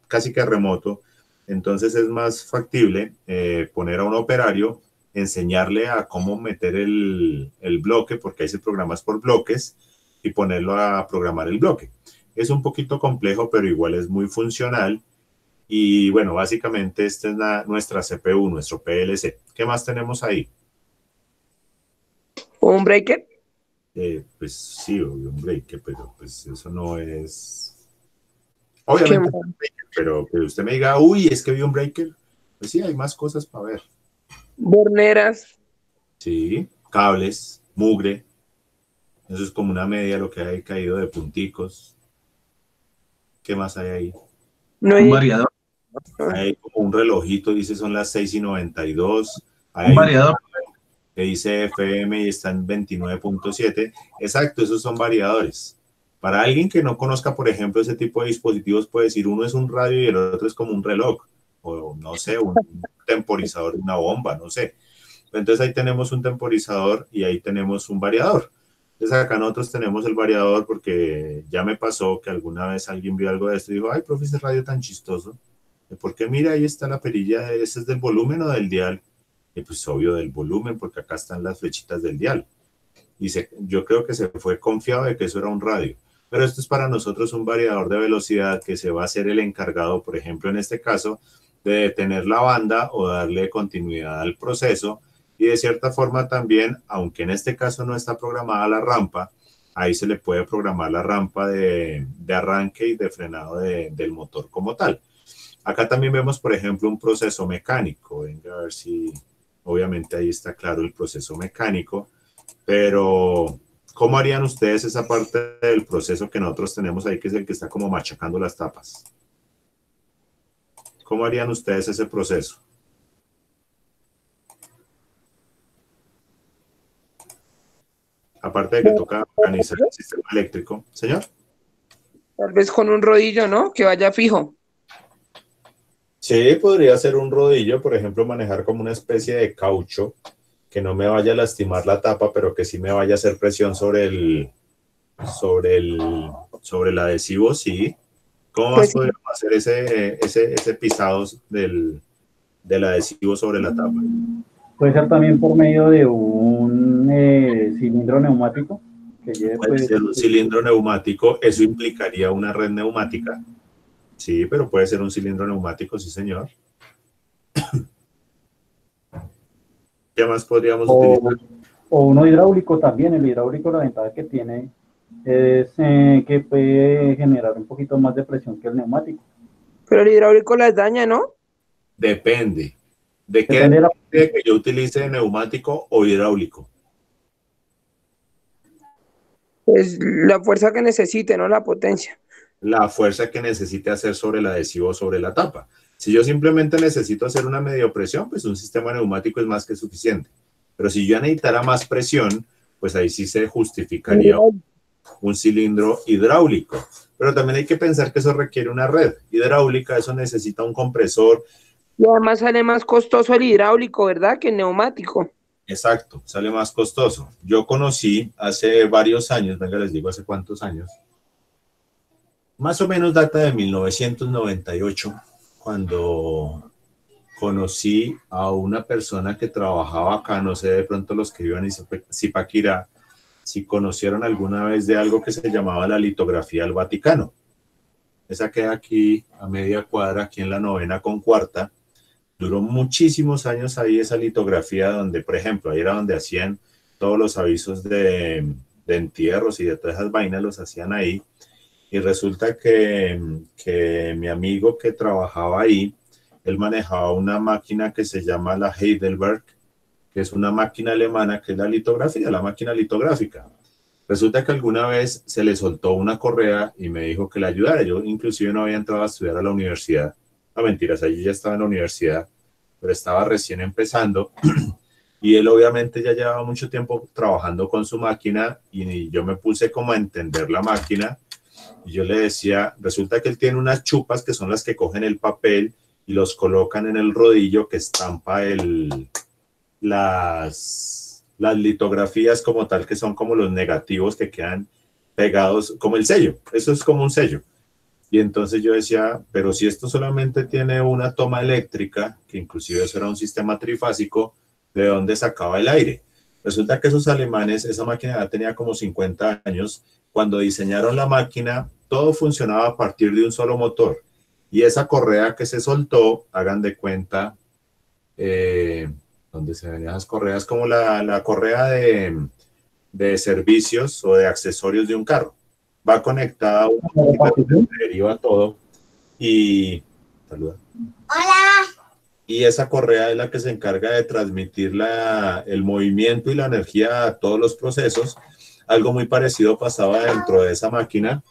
casi que remoto. Entonces es más factible poner a un operario, enseñarle a cómo meter el bloque, porque ahí se programa por bloques, y ponerlo a programar el bloque. Es un poquito complejo, pero igual es muy funcional. Y bueno, básicamente esta es nuestra CPU, nuestro PLC. ¿Qué más tenemos ahí? ¿Un breaker? Pues sí, un breaker, pero pues eso no es... Obviamente, pero que usted me diga, uy, es que vi un breaker. Pues sí, hay más cosas para ver. Borneras. Sí, cables, mugre. Eso es como una media lo que hay caído de punticos. ¿Qué más hay ahí? No Un hay... variador. Hay como un relojito, dice son las 6:92. Un Hay variador. que dice FM y está en 29.7. Exacto, esos son variadores. Para alguien que no conozca, por ejemplo, ese tipo de dispositivos, puede decir uno es un radio y el otro es como un reloj, o no sé, un temporizador de una bomba, no sé. Entonces ahí tenemos un temporizador y ahí tenemos un variador. Entonces acá nosotros tenemos el variador porque ya me pasó que alguna vez alguien vio algo de esto y dijo, ay, profe, ese radio tan chistoso. Porque mira, ahí está la perilla, ¿ese es del volumen o del dial? Y pues obvio del volumen, porque acá están las flechitas del dial. Y yo creo que se fue confiado de que eso era un radio. Pero esto es para nosotros un variador de velocidad que se va a ser el encargado, por ejemplo, en este caso, de detener la banda o darle continuidad al proceso. Y de cierta forma también, aunque en este caso no está programada la rampa, ahí se le puede programar la rampa de arranque y de frenado del motor como tal. Acá también vemos, por ejemplo, un proceso mecánico. Venga a ver si, obviamente ahí está claro el proceso mecánico, pero ¿cómo harían ustedes esa parte del proceso que nosotros tenemos ahí, que es el que está como machacando las tapas? ¿Cómo harían ustedes ese proceso? Aparte de que toca organizar el sistema eléctrico. Señor. Tal vez con un rodillo, ¿no? Que vaya fijo. Sí, podría ser un rodillo, por ejemplo, manejar como una especie de caucho que no me vaya a lastimar la tapa, pero que sí me vaya a hacer presión sobre el adhesivo, sí. ¿Cómo más Pues sí, podríamos hacer ese pisado del adhesivo sobre la tapa? Puede ser también por medio de un cilindro neumático que lleve, Puede pues, ser un cilindro neumático, eso implicaría una red neumática. Sí, pero puede ser un cilindro neumático, sí, señor. ¿Qué más podríamos utilizar? o uno hidráulico también. El hidráulico, la ventaja que tiene es que puede generar un poquito más de presión que el neumático. pero el hidráulico las daña, ¿no? Depende. ¿De qué Depende de la... depende que yo utilice neumático o hidráulico? Pues la fuerza que necesite, no la potencia. La fuerza que necesite hacer sobre el adhesivo o sobre la tapa. Si yo simplemente necesito hacer una medio presión, pues un sistema neumático es más que suficiente. Pero si yo necesitara más presión, pues ahí sí se justificaría un cilindro hidráulico. Pero también hay que pensar que eso requiere una red hidráulica, eso necesita un compresor. Y además sale más costoso el hidráulico, ¿verdad? Que el neumático. Exacto, sale más costoso. Yo conocí hace varios años, venga, les digo hace cuántos años, más o menos data de 1998, cuando conocí a una persona que trabajaba acá, no sé de pronto los que vivan en Zipaquirá, si conocieron alguna vez de algo que se llamaba la litografía del Vaticano. Esa queda aquí a media cuadra, aquí en la 9ª con 4ª. Duró muchísimos años ahí esa litografía donde, por ejemplo, ahí era donde hacían todos los avisos de entierros y de todas esas vainas, los hacían ahí. Y resulta que mi amigo que trabajaba ahí, él manejaba una máquina que se llama la Heidelberg, que es una máquina alemana que es la litografía, la máquina litográfica. Resulta que alguna vez se le soltó una correa y me dijo que le ayudara. Yo inclusive no había entrado a estudiar a la universidad. No, mentiras, allí ya estaba en la universidad, pero estaba recién empezando. Y él obviamente ya llevaba mucho tiempo trabajando con su máquina y yo me puse como a entender la máquina. Y yo le decía, resulta que él tiene unas chupas que son las que cogen el papel y los colocan en el rodillo que estampa las litografías como tal, que son como los negativos que quedan pegados, como el sello. Eso es como un sello. Y entonces yo decía, pero si esto solamente tiene una toma eléctrica, que inclusive eso era un sistema trifásico, ¿de dónde sacaba el aire? Resulta que esos alemanes, esa máquina ya tenía como 50 años. Cuando diseñaron la máquina, todo funcionaba a partir de un solo motor. Y esa correa que se soltó, hagan de cuenta, donde se ven esas correas, como la correa de servicios o de accesorios de un carro. Va conectada a una máquina que deriva todo y... Saluda. Hola. Y esa correa es la que se encarga de transmitir el movimiento y la energía a todos los procesos. Algo muy parecido pasaba dentro de esa máquina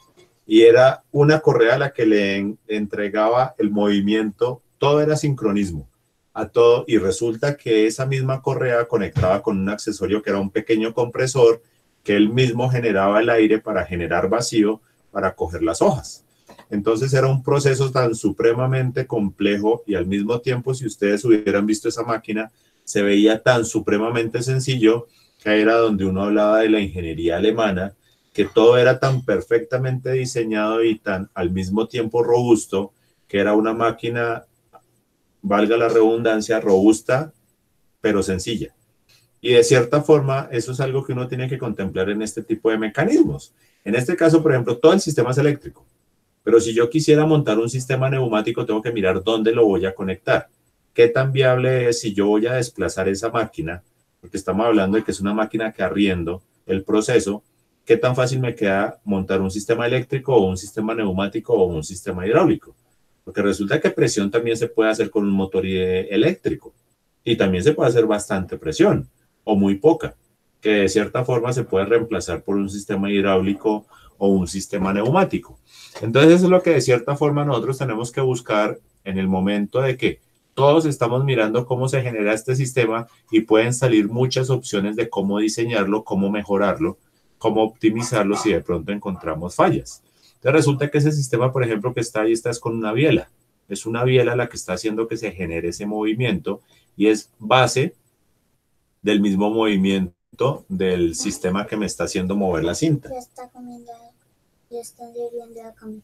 y era una correa a la que le entregaba el movimiento, todo era sincronismo a todo, y resulta que esa misma correa conectaba con un accesorio que era un pequeño compresor que él mismo generaba el aire para generar vacío para coger las hojas. Entonces era un proceso tan supremamente complejo y al mismo tiempo, si ustedes hubieran visto esa máquina, se veía tan supremamente sencillo que era donde uno hablaba de la ingeniería alemana, que todo era tan perfectamente diseñado y tan al mismo tiempo robusto, que era una máquina, valga la redundancia, robusta, pero sencilla. Y de cierta forma, eso es algo que uno tiene que contemplar en este tipo de mecanismos. En este caso, por ejemplo, todo el sistema es eléctrico. Pero si yo quisiera montar un sistema neumático, tengo que mirar dónde lo voy a conectar. ¿Qué tan viable es si yo voy a desplazar esa máquina porque estamos hablando de que es una máquina que arriendo el proceso, ¿qué tan fácil me queda montar un sistema eléctrico o un sistema neumático o un sistema hidráulico? Porque resulta que presión también se puede hacer con un motor eléctrico y también se puede hacer bastante presión o muy poca, que de cierta forma se puede reemplazar por un sistema hidráulico o un sistema neumático. Entonces eso es lo que de cierta forma nosotros tenemos que buscar en el momento de que todos estamos mirando cómo se genera este sistema y pueden salir muchas opciones de cómo diseñarlo, cómo mejorarlo, cómo optimizarlo si de pronto encontramos fallas. Entonces resulta que ese sistema, por ejemplo, que está ahí, está es con una biela. Es una biela la que está haciendo que se genere ese movimiento y es base del mismo movimiento del sistema que me está haciendo mover la cinta. Ya está comiendo, ya están sirviendo la comida.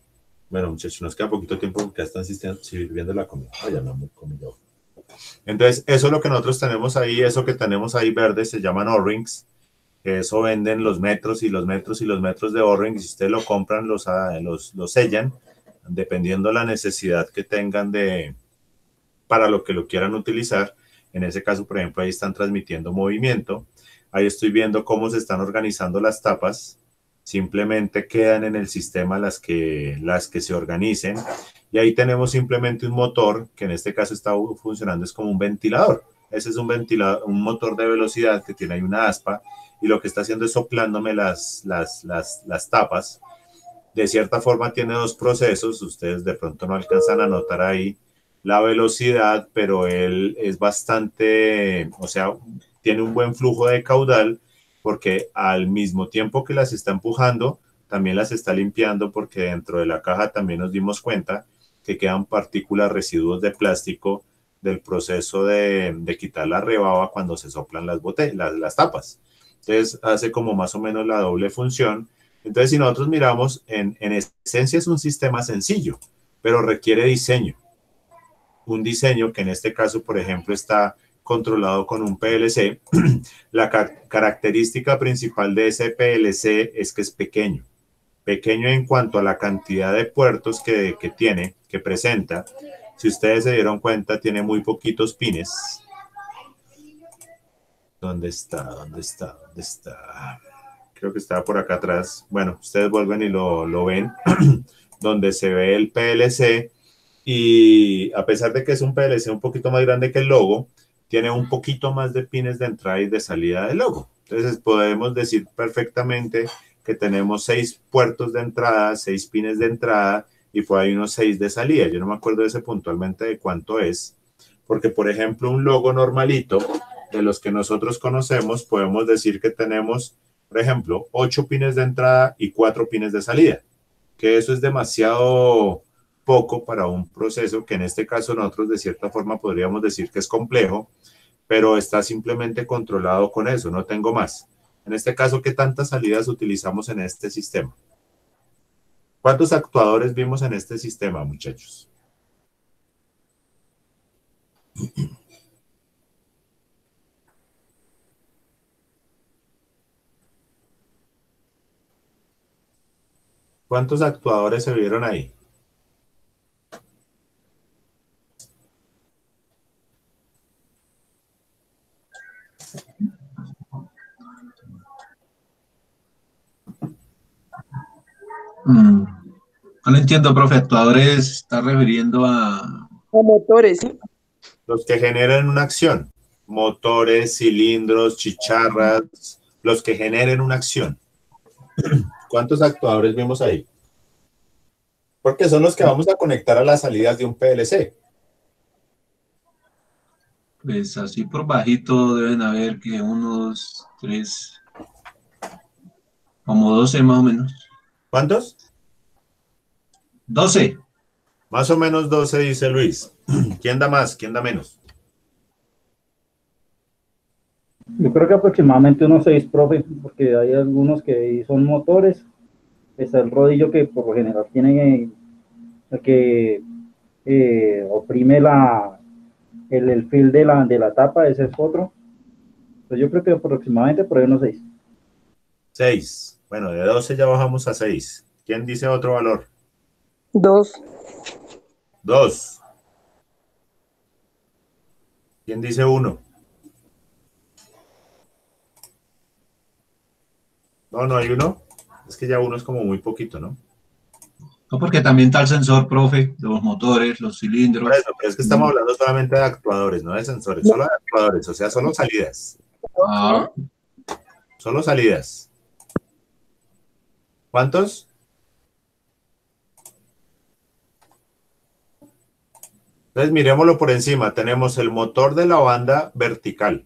Bueno, muchachos, nos queda poquito tiempo porque ya están sirviendo la comida. Ya no me comí yo. Entonces, eso es lo que nosotros tenemos ahí, eso que tenemos ahí verde se llaman O-rings. Eso venden los metros y los metros y los metros de O-rings. Si ustedes lo compran, los sellan, dependiendo la necesidad que tengan para lo que lo quieran utilizar. En ese caso, por ejemplo, ahí están transmitiendo movimiento. Ahí estoy viendo cómo se están organizando las tapas. Simplemente quedan en el sistema las que se organicen. Y ahí tenemos simplemente un motor, que en este caso está funcionando, es como un ventilador. Ese es un ventilador, un motor de velocidad que tiene ahí una aspa y lo que está haciendo es soplándome las tapas. De cierta forma tiene dos procesos, ustedes de pronto no alcanzan a notar ahí la velocidad, pero él es bastante, o sea, tiene un buen flujo de caudal porque al mismo tiempo que las está empujando, también las está limpiando porque dentro de la caja también nos dimos cuenta que quedan partículas, residuos de plástico del proceso de quitar la rebaba cuando se soplan las tapas. Entonces hace como más o menos la doble función. Entonces si nosotros miramos, en esencia es un sistema sencillo, pero requiere diseño. Un diseño que en este caso, por ejemplo, está controlado con un PLC. La característica principal de ese PLC es que es pequeño. Pequeño en cuanto a la cantidad de puertos que tiene, que presenta. Si ustedes se dieron cuenta, tiene muy poquitos pines. ¿Dónde está? ¿Dónde está? ¿Dónde está? Creo que estaba por acá atrás. Bueno, ustedes vuelven y lo ven. Donde se ve el PLC. Y a pesar de que es un PLC un poquito más grande que el logo, tiene un poquito más de pines de entrada y de salida del logo. Entonces podemos decir perfectamente que tenemos 6 puertos de entrada, 6 pines de entrada y por ahí unos 6 de salida. Yo no me acuerdo de ese puntualmente de cuánto es, porque por ejemplo un logo normalito de los que nosotros conocemos podemos decir que tenemos, por ejemplo, 8 pines de entrada y 4 pines de salida, que eso es demasiado poco para un proceso que en este caso nosotros de cierta forma podríamos decir que es complejo, pero está simplemente controlado con eso, no tengo más. En este caso, ¿qué tantas salidas utilizamos en este sistema? ¿Cuántos actuadores vimos en este sistema, muchachos? ¿Cuántos actuadores se vieron ahí? No lo entiendo, profe. Actuadores está refiriendo a motores, ¿sí? Los que generan una acción. Motores, cilindros, chicharras, los que generen una acción. ¿Cuántos actuadores vimos ahí? Porque son los que vamos a conectar a las salidas de un PLC. Pues así por bajito deben haber que unos 3, como 12 más o menos. ¿Cuántos? 12. Más o menos 12, dice Luis. ¿Quién da más? ¿Quién da menos? Yo creo que aproximadamente unos 6, profe, porque hay algunos que son motores. Está el rodillo que por lo general tiene el que oprime el fil de la tapa, ese es otro. Entonces yo creo que aproximadamente por ahí unos 6. 6. Bueno, de 12 ya bajamos a 6. ¿Quién dice otro valor? 2. 2. ¿Quién dice 1? No, no hay uno. Es que ya uno es como muy poquito, ¿no? No, porque también está el sensor, profe, los motores, los Por cilindros. eso, pero es que estamos hablando solamente de actuadores, no de sensores, solo de actuadores, o sea, solo salidas. Ah, Solo salidas. ¿Cuántos? Entonces, miremoslo por encima. Tenemos el motor de la banda vertical.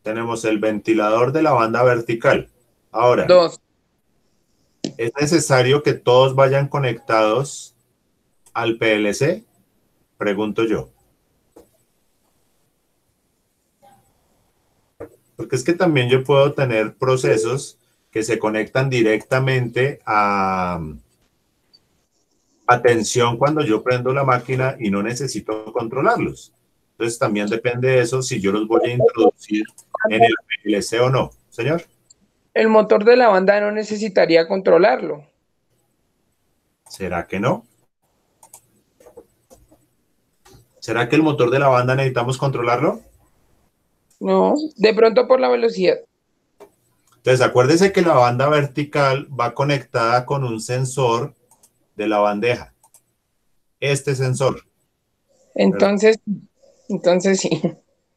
Tenemos el ventilador de la banda vertical. Ahora, 2. ¿es necesario que todos vayan conectados al PLC? Pregunto yo. Porque es que también yo puedo tener procesos que se conectan directamente a tensión cuando yo prendo la máquina y no necesito controlarlos. Entonces también depende de eso si yo los voy a introducir en el PLC o no. Señor. El motor de la banda no necesitaría controlarlo. ¿Será que no? ¿Será que el motor de la banda necesitamos controlarlo? No, de pronto por la velocidad. Entonces acuérdese que la banda vertical va conectada con un sensor de la bandeja. Este sensor. Entonces sí.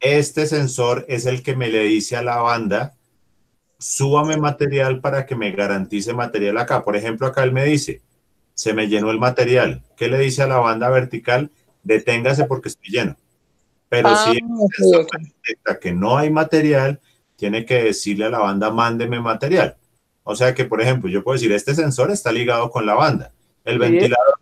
Este sensor es el que me le dice a la banda, súbame material para que me garantice material acá. Por ejemplo, acá él me dice, se me llenó el material. ¿Qué le dice a la banda vertical? Deténgase porque estoy lleno. Pero si el sensor detecta que no hay material, tiene que decirle a la banda, mándeme material. O sea que, por ejemplo, yo puedo decir, este sensor está ligado con la banda. El ventilador.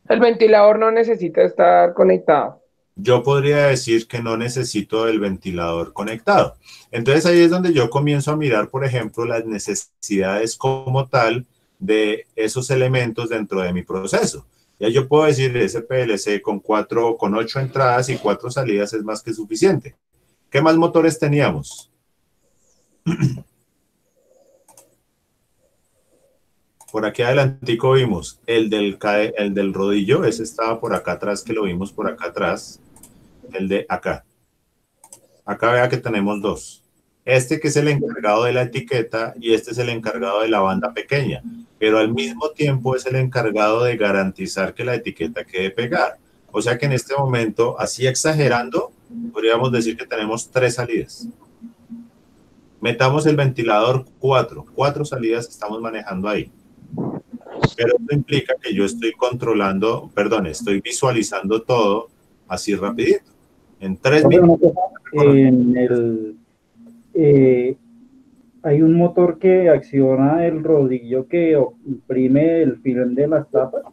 El ventilador no necesita estar conectado. Yo podría decir que no necesito el ventilador conectado. Entonces ahí es donde yo comienzo a mirar, por ejemplo, las necesidades como tal de esos elementos dentro de mi proceso. Ya yo puedo decir, ese PLC con 8 entradas y 4 salidas es más que suficiente. ¿Qué más motores teníamos? Por aquí adelantico vimos el del rodillo, ese estaba por acá atrás, que lo vimos por acá atrás. El de acá. Acá vea que tenemos dos. Este que es el encargado de la etiqueta y este es el encargado de la banda pequeña, pero al mismo tiempo es el encargado de garantizar que la etiqueta quede pegada. O sea que en este momento, así exagerando, podríamos decir que tenemos 3 salidas. Metamos el ventilador 4 salidas estamos manejando ahí. Pero esto implica que yo estoy controlando, perdón, estoy visualizando todo así rapidito. En 3 minutos. Hay un motor que acciona el rodillo que imprime el film de las tapas,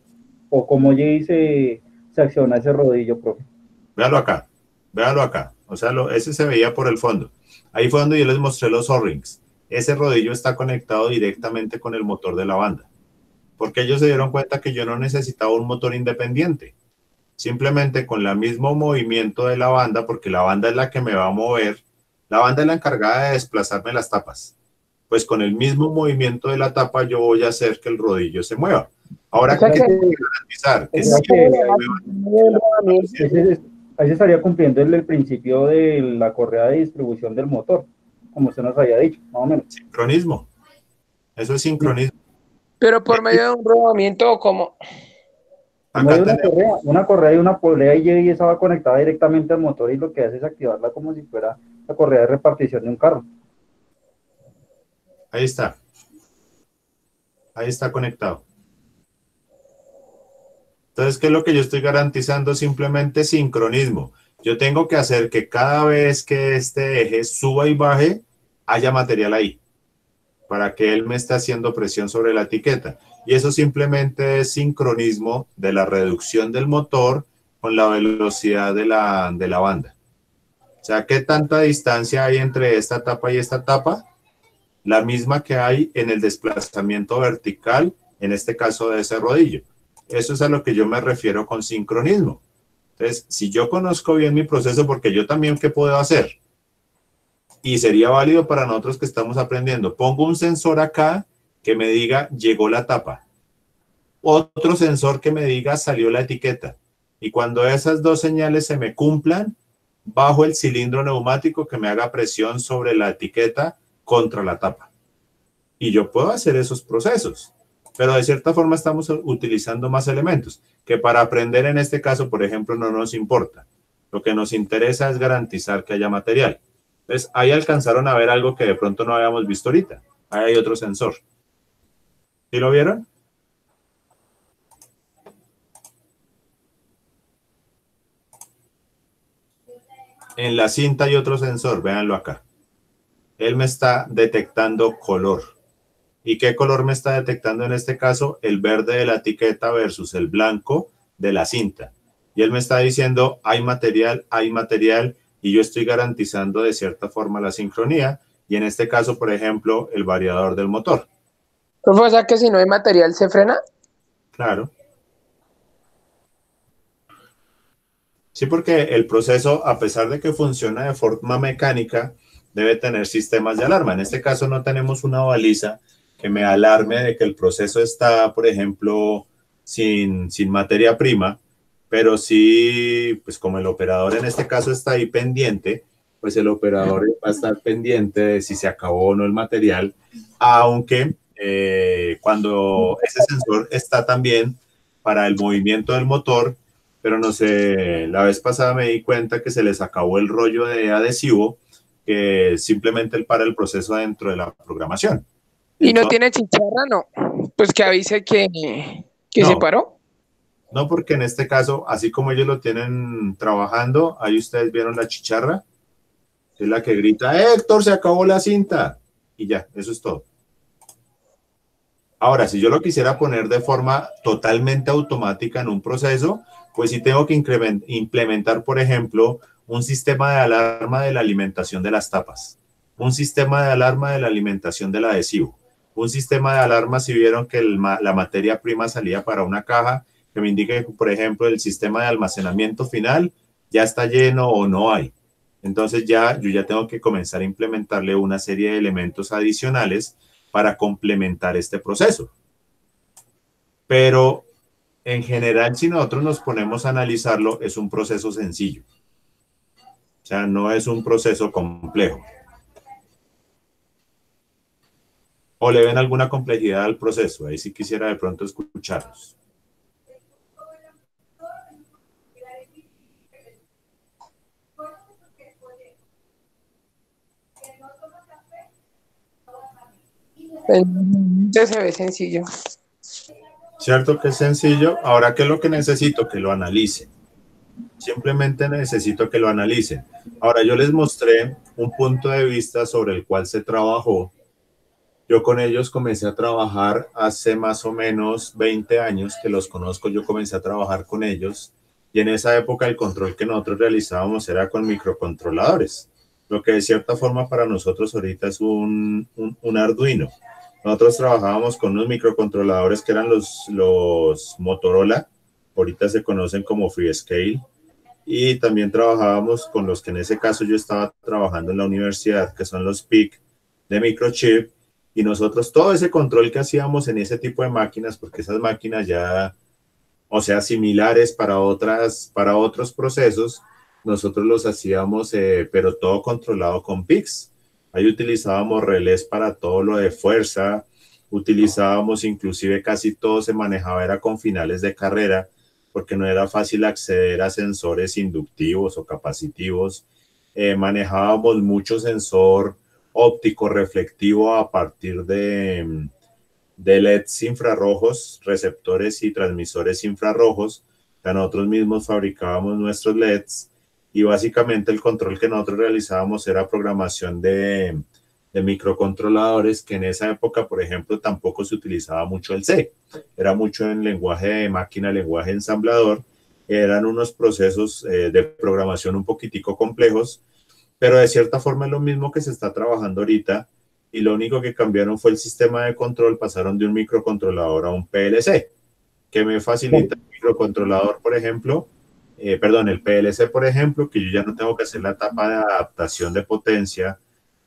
o cómo se acciona ese rodillo, profe. Véalo acá. O sea, ese se veía por el fondo. Ahí fue donde yo les mostré los O-rings. Ese rodillo está conectado directamente con el motor de la banda, porque ellos se dieron cuenta que yo no necesitaba un motor independiente. Simplemente con el mismo movimiento de la banda, porque la banda es la que me va a mover, la banda es la encargada de desplazarme las tapas. Pues con el mismo movimiento de la tapa yo voy a hacer que el rodillo se mueva. Ahora, ¿qué tengo que garantizar? Que ahí se estaría cumpliendo el principio de la correa de distribución del motor, como usted nos había dicho, más o menos. Sincronismo. Eso es sincronismo. Pero por medio de un rodamiento o como... Una correa y una polea y esa va conectada directamente al motor y lo que hace es activarla como si fuera la correa de repartición de un carro. Ahí está. Ahí está conectado. Entonces, ¿qué es lo que yo estoy garantizando? Simplemente sincronismo. Yo tengo que hacer que cada vez que este eje suba y baje, haya material ahí, para que él me esté haciendo presión sobre la etiqueta. Y eso simplemente es sincronismo de la reducción del motor con la velocidad de la banda. O sea, ¿qué tanta distancia hay entre esta tapa y esta tapa? La misma que hay en el desplazamiento vertical, en este caso de ese rodillo. Eso es a lo que yo me refiero con sincronismo. Entonces, si yo conozco bien mi proceso, porque yo también, ¿qué puedo hacer? Y sería válido para nosotros que estamos aprendiendo. Pongo un sensor acá que me diga, llegó la tapa. Otro sensor que me diga, salió la etiqueta. Y cuando esas dos señales se me cumplan, bajo el cilindro neumático que me haga presión sobre la etiqueta contra la tapa. y yo puedo hacer esos procesos, pero de cierta forma estamos utilizando más elementos que para aprender en este caso, por ejemplo, no nos importa. Lo que nos interesa es garantizar que haya material. Entonces, ahí alcanzaron a ver algo que de pronto no habíamos visto ahorita. Ahí hay otro sensor. ¿Sí lo vieron? En la cinta hay otro sensor, véanlo acá. Él me está detectando color. ¿Y qué color me está detectando en este caso? El verde de la etiqueta versus el blanco de la cinta. Y él me está diciendo, hay material, y yo estoy garantizando de cierta forma la sincronía. Y en este caso, por ejemplo, el variador del motor. O sea que si no hay material, ¿se frena? Claro. Sí, porque el proceso, a pesar de que funciona de forma mecánica, debe tener sistemas de alarma. En este caso no tenemos una baliza que me alarme de que el proceso está, por ejemplo, sin materia prima, pero sí, pues como el operador en este caso está ahí pendiente, pues el operador va a estar pendiente de si se acabó o no el material, aunque cuando ese sensor está también para el movimiento del motor, pero no sé, la vez pasada me di cuenta que se les acabó el rollo de adhesivo que simplemente para el proceso dentro de la programación. ¿Y no Entonces, tiene chicharra? No. Pues que avise que no, se paró. no, porque en este caso, así como ellos lo tienen trabajando, ahí ustedes vieron la chicharra, que es la que grita, Héctor, se acabó la cinta. Y ya, eso es todo. Ahora, si yo lo quisiera poner de forma totalmente automática en un proceso, pues sí tengo que implementar, por ejemplo, un sistema de alarma de la alimentación de las tapas, un sistema de alarma de la alimentación del adhesivo, un sistema de alarma si vieron que la materia prima salía para una caja, que me indique, por ejemplo, el sistema de almacenamiento final ya está lleno o no hay. Entonces yo ya tengo que comenzar a implementarle una serie de elementos adicionales para complementar este proceso. Pero en general, si nosotros nos ponemos a analizarlo, es un proceso sencillo. O sea, no es un proceso complejo. ¿O le ven alguna complejidad al proceso? Ahí sí quisiera de pronto escucharlos. Se ve sencillo. Cierto que es sencillo. Ahora, ¿qué es lo que necesito? Que lo analicen. Simplemente necesito que lo analicen. Ahora, yo les mostré un punto de vista sobre el cual se trabajó. Yo con ellos comencé a trabajar hace más o menos 20 años que los conozco. Yo comencé a trabajar con ellos y en esa época el control que nosotros realizábamos era con microcontroladores. Lo que de cierta forma para nosotros ahorita es un Arduino. Nosotros trabajábamos con unos microcontroladores que eran los Motorola, ahorita se conocen como Freescale, y también trabajábamos con los que en ese caso yo estaba trabajando en la universidad, que son los PIC de microchip, y nosotros todo ese control que hacíamos en ese tipo de máquinas, porque esas máquinas ya, o sea, similares para otros procesos, nosotros los hacíamos, pero todo controlado con PICs. Ahí utilizábamos relés para todo lo de fuerza, utilizábamos inclusive casi todo se manejaba era con finales de carrera, porque no era fácil acceder a sensores inductivos o capacitivos. Manejábamos mucho sensor óptico reflectivo a partir de LEDs infrarrojos, receptores y transmisores infrarrojos. O sea, nosotros mismos fabricábamos nuestros LEDs y básicamente el control que nosotros realizábamos era programación de microcontroladores, que en esa época, por ejemplo, tampoco se utilizaba mucho el C. Era mucho en lenguaje de máquina, lenguaje ensamblador. Eran unos procesos de programación un poquitico complejos, pero de cierta forma es lo mismo que se está trabajando ahorita y lo único que cambiaron fue el sistema de control, pasaron de un microcontrolador a un PLC, que me facilita el microcontrolador, por ejemplo, el PLC, por ejemplo, que yo ya no tengo que hacer la etapa de adaptación de potencia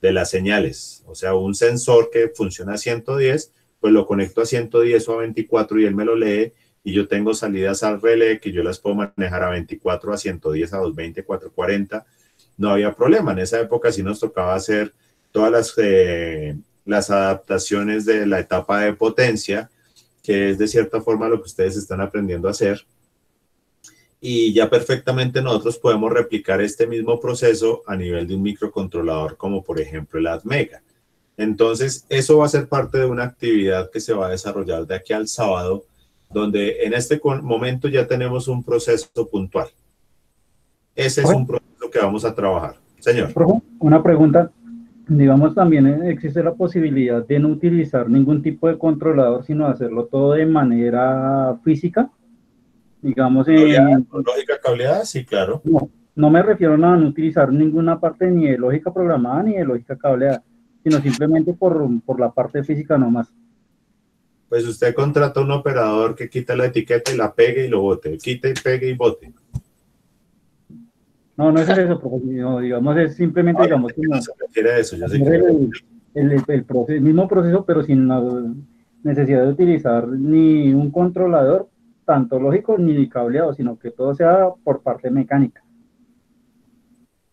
de las señales. O sea, un sensor que funciona a 110, pues lo conecto a 110 o a 24 y él me lo lee y yo tengo salidas al relé que yo las puedo manejar a 24, a 110, a 220, 440. No había problema. En esa época sí nos tocaba hacer todas las adaptaciones de la etapa de potencia, que es de cierta forma lo que ustedes están aprendiendo a hacer. Y ya perfectamente nosotros podemos replicar este mismo proceso a nivel de un microcontrolador, como por ejemplo el ATmega. Entonces, eso va a ser parte de una actividad que se va a desarrollar de aquí al sábado, donde en este momento ya tenemos un proceso puntual. Ese es un proceso que vamos a trabajar. Señor. Una pregunta. Digamos, también existe la posibilidad de no utilizar ningún tipo de controlador, sino hacerlo todo de manera física. Digamos, lógica cableada, sí, claro. No me refiero a no utilizar ninguna parte ni de lógica programada ni de lógica cableada, sino simplemente por la parte física nomás. Pues usted contrata un operador que quita la etiqueta y la pegue y lo bote, quite y pegue y bote. No es eso, no, digamos, es simplemente, digamos, como no se refiere a eso, yo sé el mismo proceso, pero sin la necesidad de utilizar ni un controlador, tanto lógico ni cableado, sino que todo sea por parte mecánica.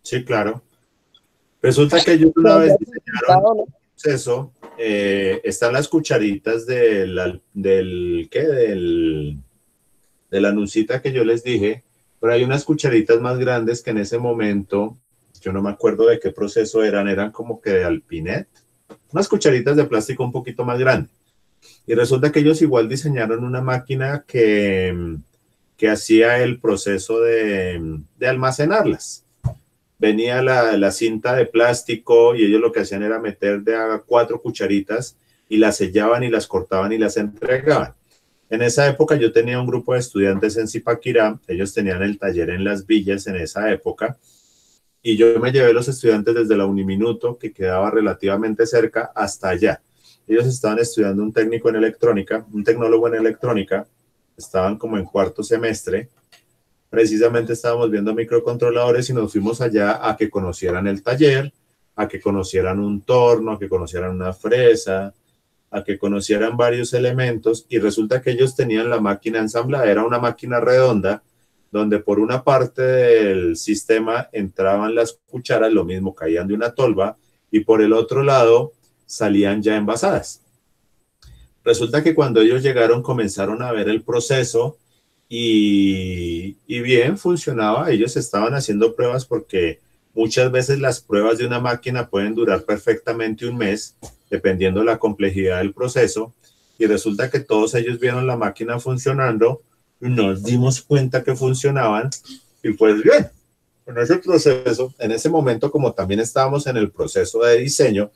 Sí, claro. Resulta que ellos una vez diseñaron un proceso, están las cucharitas de la nucita que yo les dije, pero hay unas cucharitas más grandes que en ese momento, yo no me acuerdo de qué proceso eran como que de Alpinet, unas cucharitas de plástico un poquito más grandes. Y resulta que ellos igual diseñaron una máquina que hacía el proceso de almacenarlas. Venía la cinta de plástico y ellos lo que hacían era meter de a 4 cucharitas y las sellaban y las cortaban y las entregaban. En esa época yo tenía un grupo de estudiantes en Zipaquirá, ellos tenían el taller en Las Villas en esa época, y yo me llevé los estudiantes desde la Uniminuto, que quedaba relativamente cerca, hasta allá. Ellos estaban estudiando un técnico en electrónica, un tecnólogo en electrónica, estaban como en 4º semestre, precisamente estábamos viendo microcontroladores y nos fuimos allá a que conocieran el taller, a que conocieran un torno, a que conocieran una fresa, a que conocieran varios elementos, y resulta que ellos tenían la máquina ensamblada, era una máquina redonda, donde por una parte del sistema entraban las cucharas, lo mismo caían de una tolva, y por el otro lado salían ya envasadas. Resulta que cuando ellos llegaron comenzaron a ver el proceso y bien funcionaba, ellos estaban haciendo pruebas porque muchas veces las pruebas de una máquina pueden durar perfectamente un mes, dependiendo de la complejidad del proceso, y resulta que todos ellos vieron la máquina funcionando y nos dimos cuenta que funcionaban, y pues bien, en ese proceso, en ese momento, como también estábamos en el proceso de diseño,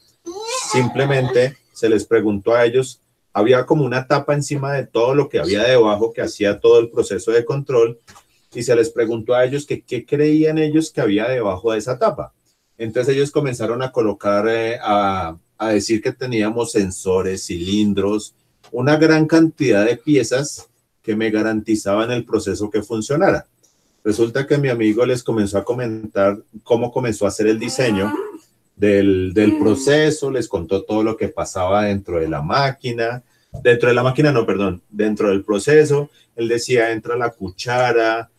simplemente se les preguntó a ellos, había como una tapa encima de todo lo que había debajo que hacía todo el proceso de control, y se les preguntó a ellos que qué creían ellos que había debajo de esa tapa. Entonces ellos comenzaron a colocar, a decir que teníamos sensores, cilindros, una gran cantidad de piezas que me garantizaban el proceso que funcionara. Resulta que mi amigo les comenzó a comentar cómo comenzó a hacer el diseño del proceso, les contó todo lo que pasaba dentro de la máquina, dentro del proceso. Él decía, entra la cuchara,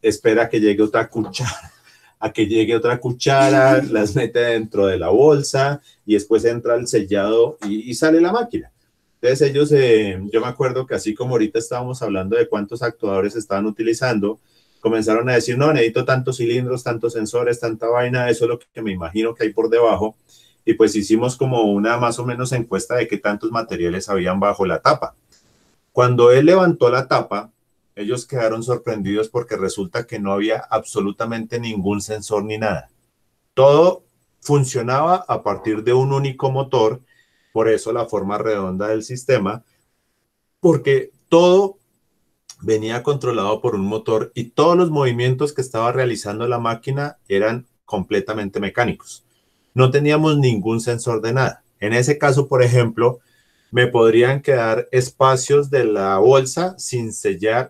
espera que llegue otra cuchara, a que llegue otra cuchara, las mete dentro de la bolsa y después entra el sellado y sale la máquina. Entonces ellos, yo me acuerdo que así como ahorita estábamos hablando de cuántos actuadores estaban utilizando, comenzaron a decir, no, necesito tantos cilindros, tantos sensores, tanta vaina, eso es lo que me imagino que hay por debajo. Y pues hicimos como una más o menos encuesta de qué tantos materiales habían bajo la tapa. Cuando él levantó la tapa, ellos quedaron sorprendidos porque resulta que no había absolutamente ningún sensor ni nada. Todo funcionaba a partir de un único motor, por eso la forma redonda del sistema, porque todo venía controlado por un motor y todos los movimientos que estaba realizando la máquina eran completamente mecánicos. No teníamos ningún sensor de nada. En ese caso, por ejemplo, me podrían quedar espacios de la bolsa sin sellar,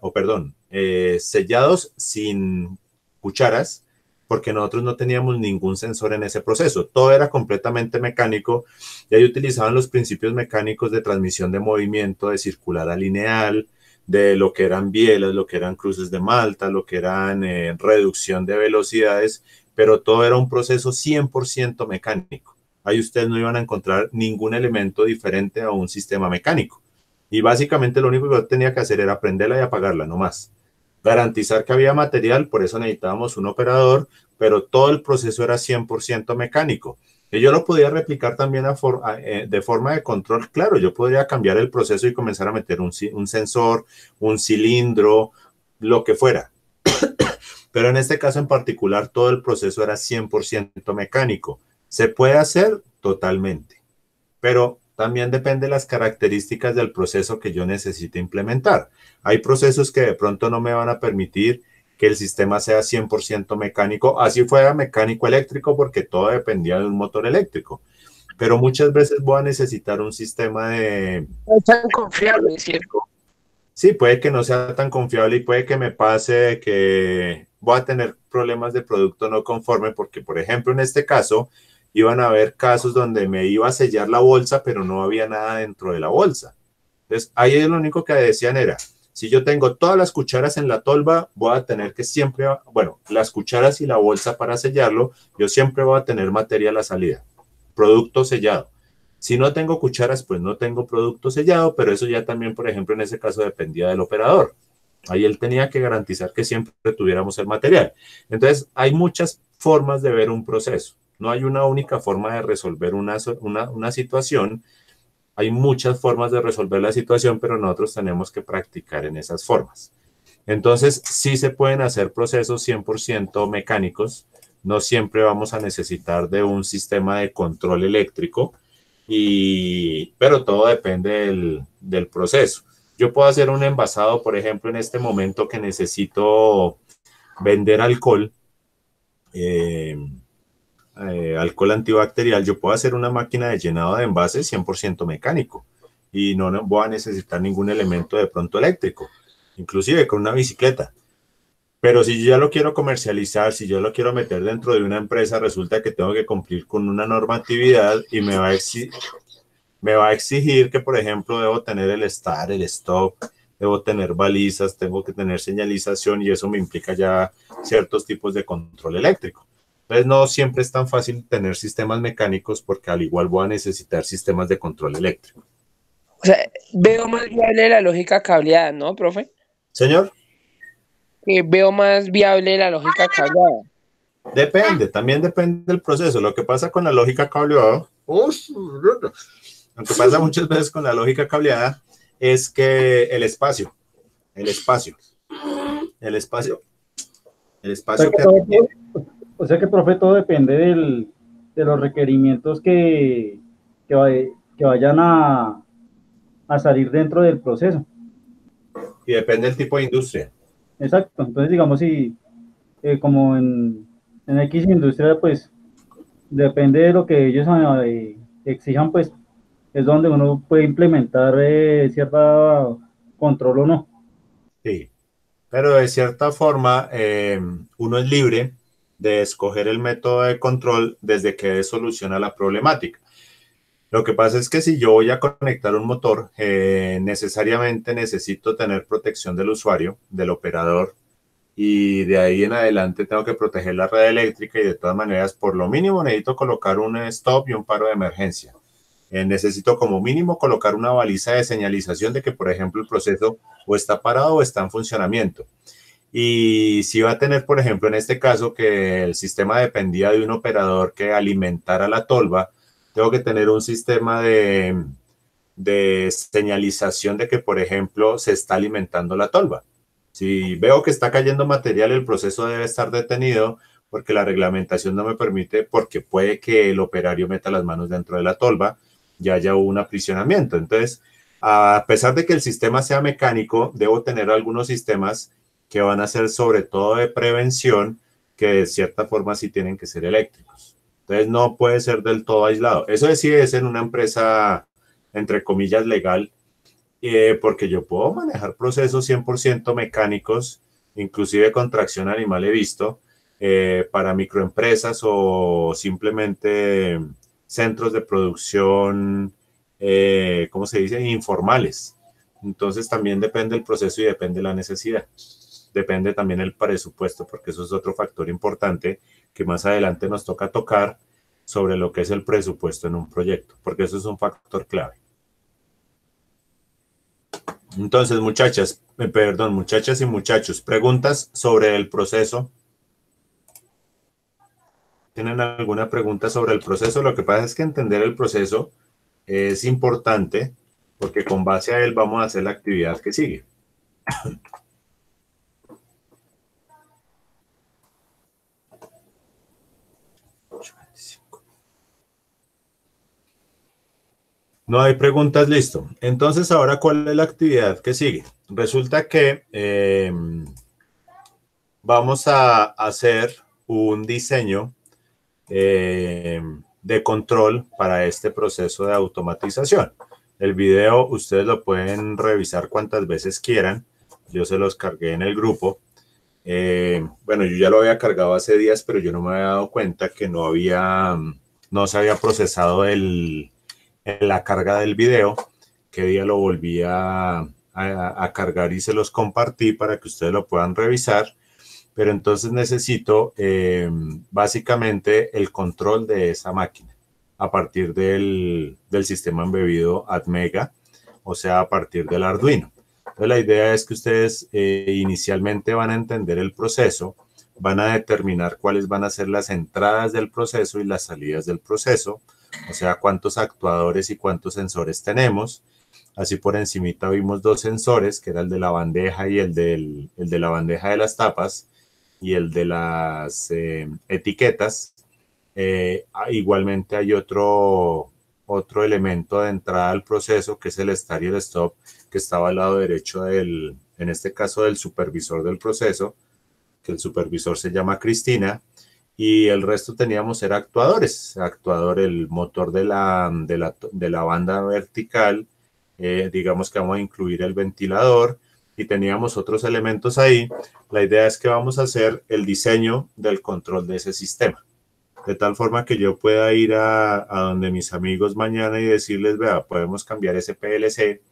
sellados sin cucharas, porque nosotros no teníamos ningún sensor en ese proceso. Todo era completamente mecánico y ahí utilizaban los principios mecánicos de transmisión de movimiento, de circular a lineal, de lo que eran bielas, lo que eran cruces de Malta, lo que eran reducción de velocidades, pero todo era un proceso 100% mecánico. ahí ustedes no iban a encontrar ningún elemento diferente a un sistema mecánico. Y básicamente lo único que yo tenía que hacer era prenderla y apagarla, no más. Garantizar que había material, por eso necesitábamos un operador, pero todo el proceso era 100% mecánico. Y yo lo podía replicar también de forma de control. Claro, yo podría cambiar el proceso y comenzar a meter un sensor, un cilindro, lo que fuera. Pero en este caso en particular, todo el proceso era 100% mecánico. ¿Se puede hacer? Totalmente. Pero también depende de las características del proceso que yo necesite implementar. Hay procesos que de pronto no me van a permitir que el sistema sea 100% mecánico, así fuera mecánico eléctrico, porque todo dependía de un motor eléctrico. Pero muchas veces voy a necesitar un sistema de... No es tan confiable, ¿cierto? Sí, puede que no sea tan confiable y puede que me pase que voy a tener problemas de producto no conforme, porque, por ejemplo, en este caso, iban a haber casos donde me iba a sellar la bolsa, pero no había nada dentro de la bolsa. Entonces, ahí lo único que decían era, si yo tengo todas las cucharas en la tolva, voy a tener que siempre, bueno, las cucharas y la bolsa para sellarlo, yo siempre voy a tener materia a la salida, producto sellado. Si no tengo cucharas, pues no tengo producto sellado, pero eso ya también, por ejemplo, en ese caso dependía del operador. Ahí él tenía que garantizar que siempre tuviéramos el material. Entonces, hay muchas formas de ver un proceso. No hay una única forma de resolver una situación. Hay muchas formas de resolver la situación, pero nosotros tenemos que practicar en esas formas. Entonces, sí se pueden hacer procesos 100% mecánicos. No siempre vamos a necesitar de un sistema de control eléctrico, pero todo depende del proceso. Yo puedo hacer un envasado, por ejemplo, en este momento que necesito vender alcohol, alcohol antibacterial. Yo puedo hacer una máquina de llenado de envases 100% mecánico y no voy a necesitar ningún elemento de pronto eléctrico, inclusive con una bicicleta. Pero si yo ya lo quiero comercializar, si yo lo quiero meter dentro de una empresa, resulta que tengo que cumplir con una normatividad y me va a exigir que, por ejemplo, debo tener el start, el stop, debo tener balizas, tengo que tener señalización y eso me implica ya ciertos tipos de control eléctrico. Entonces, no siempre es tan fácil tener sistemas mecánicos porque al igual voy a necesitar sistemas de control eléctrico. O sea, veo más viable la lógica cableada, ¿no, profe? Señor. Veo más viable la lógica cableada. Depende, también depende del proceso. Lo que pasa con la lógica cableada, lo que pasa muchas veces con la lógica cableada es que el espacio O sea que, profe, todo depende de los requerimientos que vayan a salir dentro del proceso. Y depende del tipo de industria. Exacto. Entonces, digamos, si como en X industria, pues depende de lo que ellos exijan, pues es donde uno puede implementar cierto control o no. Sí, pero de cierta forma uno es libre de escoger el método de control desde que soluciona la problemática. Lo que pasa es que si yo voy a conectar un motor, necesariamente necesito tener protección del usuario, del operador, y de ahí en adelante tengo que proteger la red eléctrica y de todas maneras, por lo mínimo, necesito colocar un stop y un paro de emergencia. Necesito como mínimo colocar una baliza de señalización de que, por ejemplo, el proceso o está parado o está en funcionamiento. Y si va a tener, por ejemplo, en este caso, que el sistema dependía de un operador que alimentara la tolva, tengo que tener un sistema de señalización de que, por ejemplo, se está alimentando la tolva. Si veo que está cayendo material, el proceso debe estar detenido porque la reglamentación no me permite, porque puede que el operario meta las manos dentro de la tolva y haya un aprisionamiento. Entonces, a pesar de que el sistema sea mecánico, debo tener algunos sistemas que van a ser sobre todo de prevención, que de cierta forma sí tienen que ser eléctricos. Entonces, no puede ser del todo aislado. Eso sí es en una empresa, entre comillas, legal, porque yo puedo manejar procesos 100% mecánicos, inclusive con tracción animal he visto, para microempresas o simplemente centros de producción, ¿cómo se dice? Informales. Entonces también depende el proceso y depende la necesidad. Depende también el presupuesto, porque eso es otro factor importante que más adelante nos toca tocar, sobre lo que es el presupuesto en un proyecto, porque eso es un factor clave. Entonces, muchachas y muchachos, preguntas sobre el proceso. ¿Tienen alguna pregunta sobre el proceso? Lo que pasa es que entender el proceso es importante porque con base a él vamos a hacer la actividad que sigue. No hay preguntas, listo. Entonces, ahora, ¿cuál es la actividad que sigue? Resulta que vamos a hacer un diseño de control para este proceso de automatización. El video ustedes lo pueden revisar cuantas veces quieran. Yo se los cargué en el grupo. Bueno, yo ya lo había cargado hace días, pero yo no me había dado cuenta que no se había procesado la carga del video. Que día lo volví a cargar y se los compartí para que ustedes lo puedan revisar. Pero entonces necesito básicamente el control de esa máquina a partir del sistema embebido Atmega, o sea, a partir del Arduino. Entonces la idea es que ustedes inicialmente van a entender el proceso, van a determinar cuáles van a ser las entradas del proceso y las salidas del proceso, o sea, cuántos actuadores y cuántos sensores tenemos. Así por encimita vimos dos sensores, que era el de la bandeja y el de la bandeja de las tapas, y el de las etiquetas. Igualmente hay otro elemento de entrada al proceso, que es el start y el stop, que estaba al lado derecho en este caso, del supervisor del proceso, que el supervisor se llama Cristina, y el resto teníamos era actuadores, el motor de la banda vertical, digamos que vamos a incluir el ventilador, y teníamos otros elementos ahí. La idea es que vamos a hacer el diseño del control de ese sistema, de tal forma que yo pueda ir a donde mis amigos mañana y decirles, vea, podemos cambiar ese PLC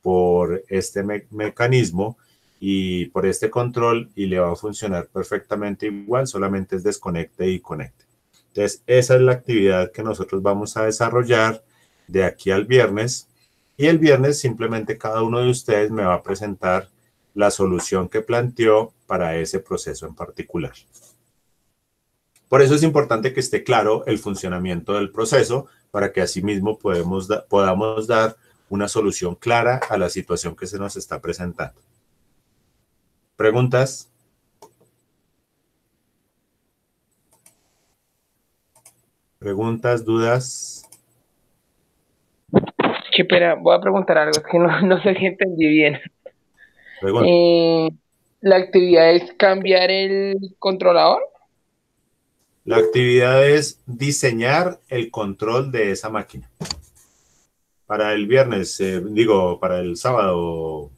por este mecanismo y por este control y le va a funcionar perfectamente igual, solamente es desconecte y conecte. Entonces, esa es la actividad que nosotros vamos a desarrollar de aquí al viernes. Y el viernes simplemente cada uno de ustedes me va a presentar la solución que planteó para ese proceso en particular. Por eso es importante que esté claro el funcionamiento del proceso para que asimismo podamos dar una solución clara a la situación que se nos está presentando. ¿Preguntas? ¿Preguntas, dudas? Espera, voy a preguntar algo, es que no sé si entendí bien. Pregunta. ¿La actividad es cambiar el controlador? La actividad es diseñar el control de esa máquina. Para el viernes, para el sábado,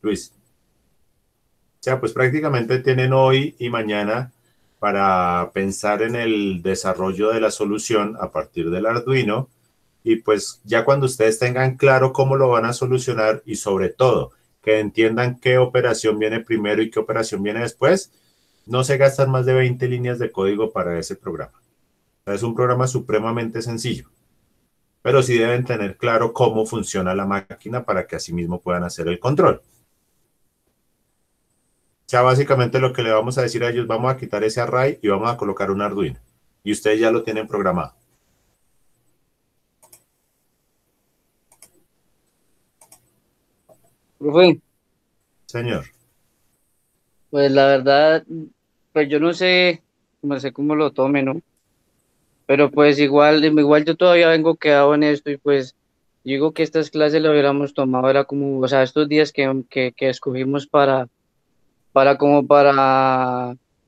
Luis. O sea, pues prácticamente tienen hoy y mañana para pensar en el desarrollo de la solución a partir del Arduino. Y pues ya cuando ustedes tengan claro cómo lo van a solucionar y sobre todo que entiendan qué operación viene primero y qué operación viene después, no se gastan más de 20 líneas de código para ese programa. Es un programa supremamente sencillo, pero sí deben tener claro cómo funciona la máquina para que asimismo puedan hacer el control. O sea, básicamente lo que le vamos a decir a ellos, vamos a quitar ese array y vamos a colocar un Arduino. Y ustedes ya lo tienen programado. Profe, Señor. pues la verdad, pues yo no sé cómo lo tome, ¿no? Pero pues igual yo todavía vengo quedado en esto y pues digo que estas clases lo hubiéramos tomado, era como, o sea, estos días que escogimos para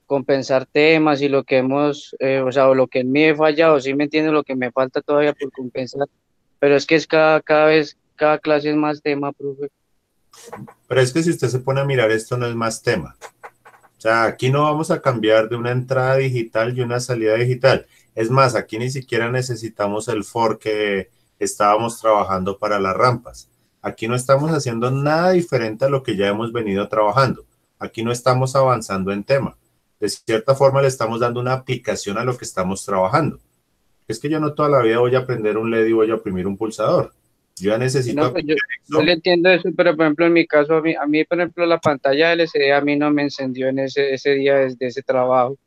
compensar temas y lo que o sea, o lo que en mí he fallado, ¿sí me entiendes? Lo que me falta todavía por compensar, pero es que es cada vez, cada clase es más tema, profe. Pero es que si usted se pone a mirar, esto no es más tema. O sea, aquí no vamos a cambiar de una entrada digital y una salida digital. Es más, aquí ni siquiera necesitamos el for que estábamos trabajando para las rampas. Aquí no estamos haciendo nada diferente a lo que ya hemos venido trabajando. Aquí no estamos avanzando en tema. De cierta forma le estamos dando una aplicación a lo que estamos trabajando. Es que yo no toda la vida voy a prender un LED y voy a oprimir un pulsador. Yo ya necesito... No, pues yo le entiendo eso, pero por ejemplo en mi caso, a mí por ejemplo la pantalla LCD a mí no me encendió en ese día desde ese trabajo.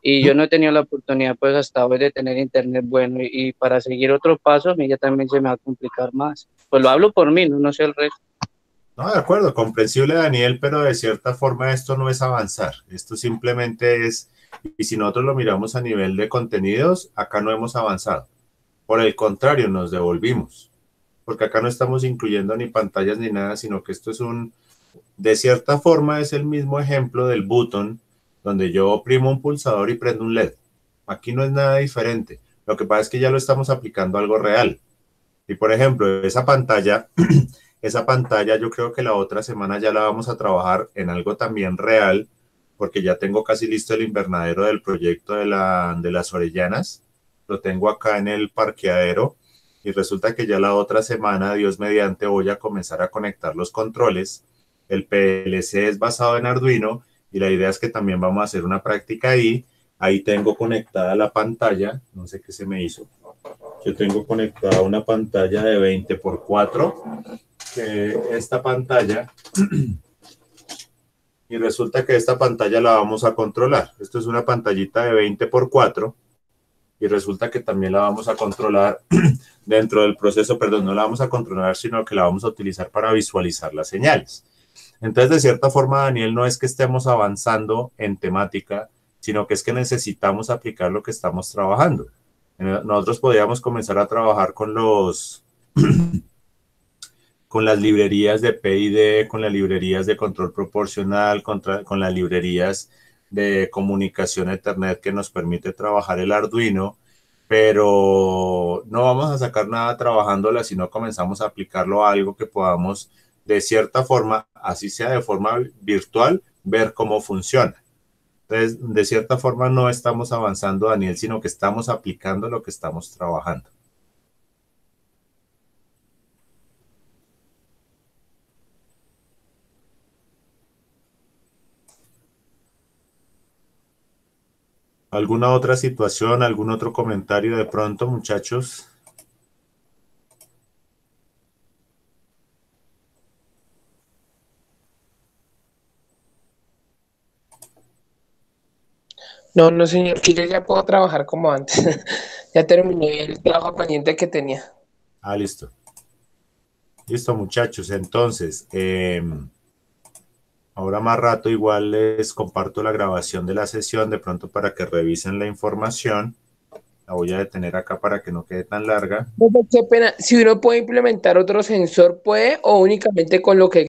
Y yo no he tenido la oportunidad pues hasta hoy de tener internet bueno y para seguir otro paso a mí ya también se me va a complicar más. Pues lo hablo por mí, no sé el resto. No, de acuerdo, comprensible, Daniel, pero de cierta forma esto no es avanzar. Esto simplemente es, y si nosotros lo miramos a nivel de contenidos, acá no hemos avanzado. Por el contrario, nos devolvimos. Porque acá no estamos incluyendo ni pantallas ni nada, sino que esto es de cierta forma es el mismo ejemplo del botón, donde yo oprimo un pulsador y prendo un LED. Aquí no es nada diferente. Lo que pasa es que ya lo estamos aplicando a algo real. Y por ejemplo, esa pantalla, esa pantalla yo creo que la otra semana ya la vamos a trabajar en algo también real, porque ya tengo casi listo el invernadero del proyecto de las Orellanas. Lo tengo acá en el parqueadero y resulta que ya la otra semana, Dios mediante, voy a comenzar a conectar los controles. El PLC es basado en Arduino y la idea es que también vamos a hacer una práctica ahí. Ahí tengo conectada la pantalla, no sé qué se me hizo. Yo tengo conectada una pantalla de 20x4, que esta pantalla, y resulta que esta pantalla la vamos a controlar. Esto es una pantallita de 20x4 y resulta que también la vamos a controlar dentro del proceso, perdón, no la vamos a controlar, sino que la vamos a utilizar para visualizar las señales. Entonces, de cierta forma, Daniel, no es que estemos avanzando en temática, sino que es que necesitamos aplicar lo que estamos trabajando. Nosotros podríamos comenzar a trabajar con con las librerías de PID, con las librerías de control proporcional, con las librerías de comunicación Ethernet que nos permite trabajar el Arduino, pero no vamos a sacar nada trabajándola si no comenzamos a aplicarlo a algo que podamos, de cierta forma, así sea de forma virtual, ver cómo funciona. Entonces, de cierta forma no estamos avanzando, Daniel, sino que estamos aplicando lo que estamos trabajando. ¿Alguna otra situación, algún otro comentario de pronto, muchachos? No, no, señor, que yo ya puedo trabajar como antes. Ya terminé el trabajo pendiente que tenía. Ah, listo. Listo, muchachos. Entonces, ahora más rato igual les comparto la grabación de la sesión, de pronto para que revisen la información. La voy a detener acá para que no quede tan larga. Qué pena, si uno puede implementar otro sensor, ¿puede o únicamente con lo que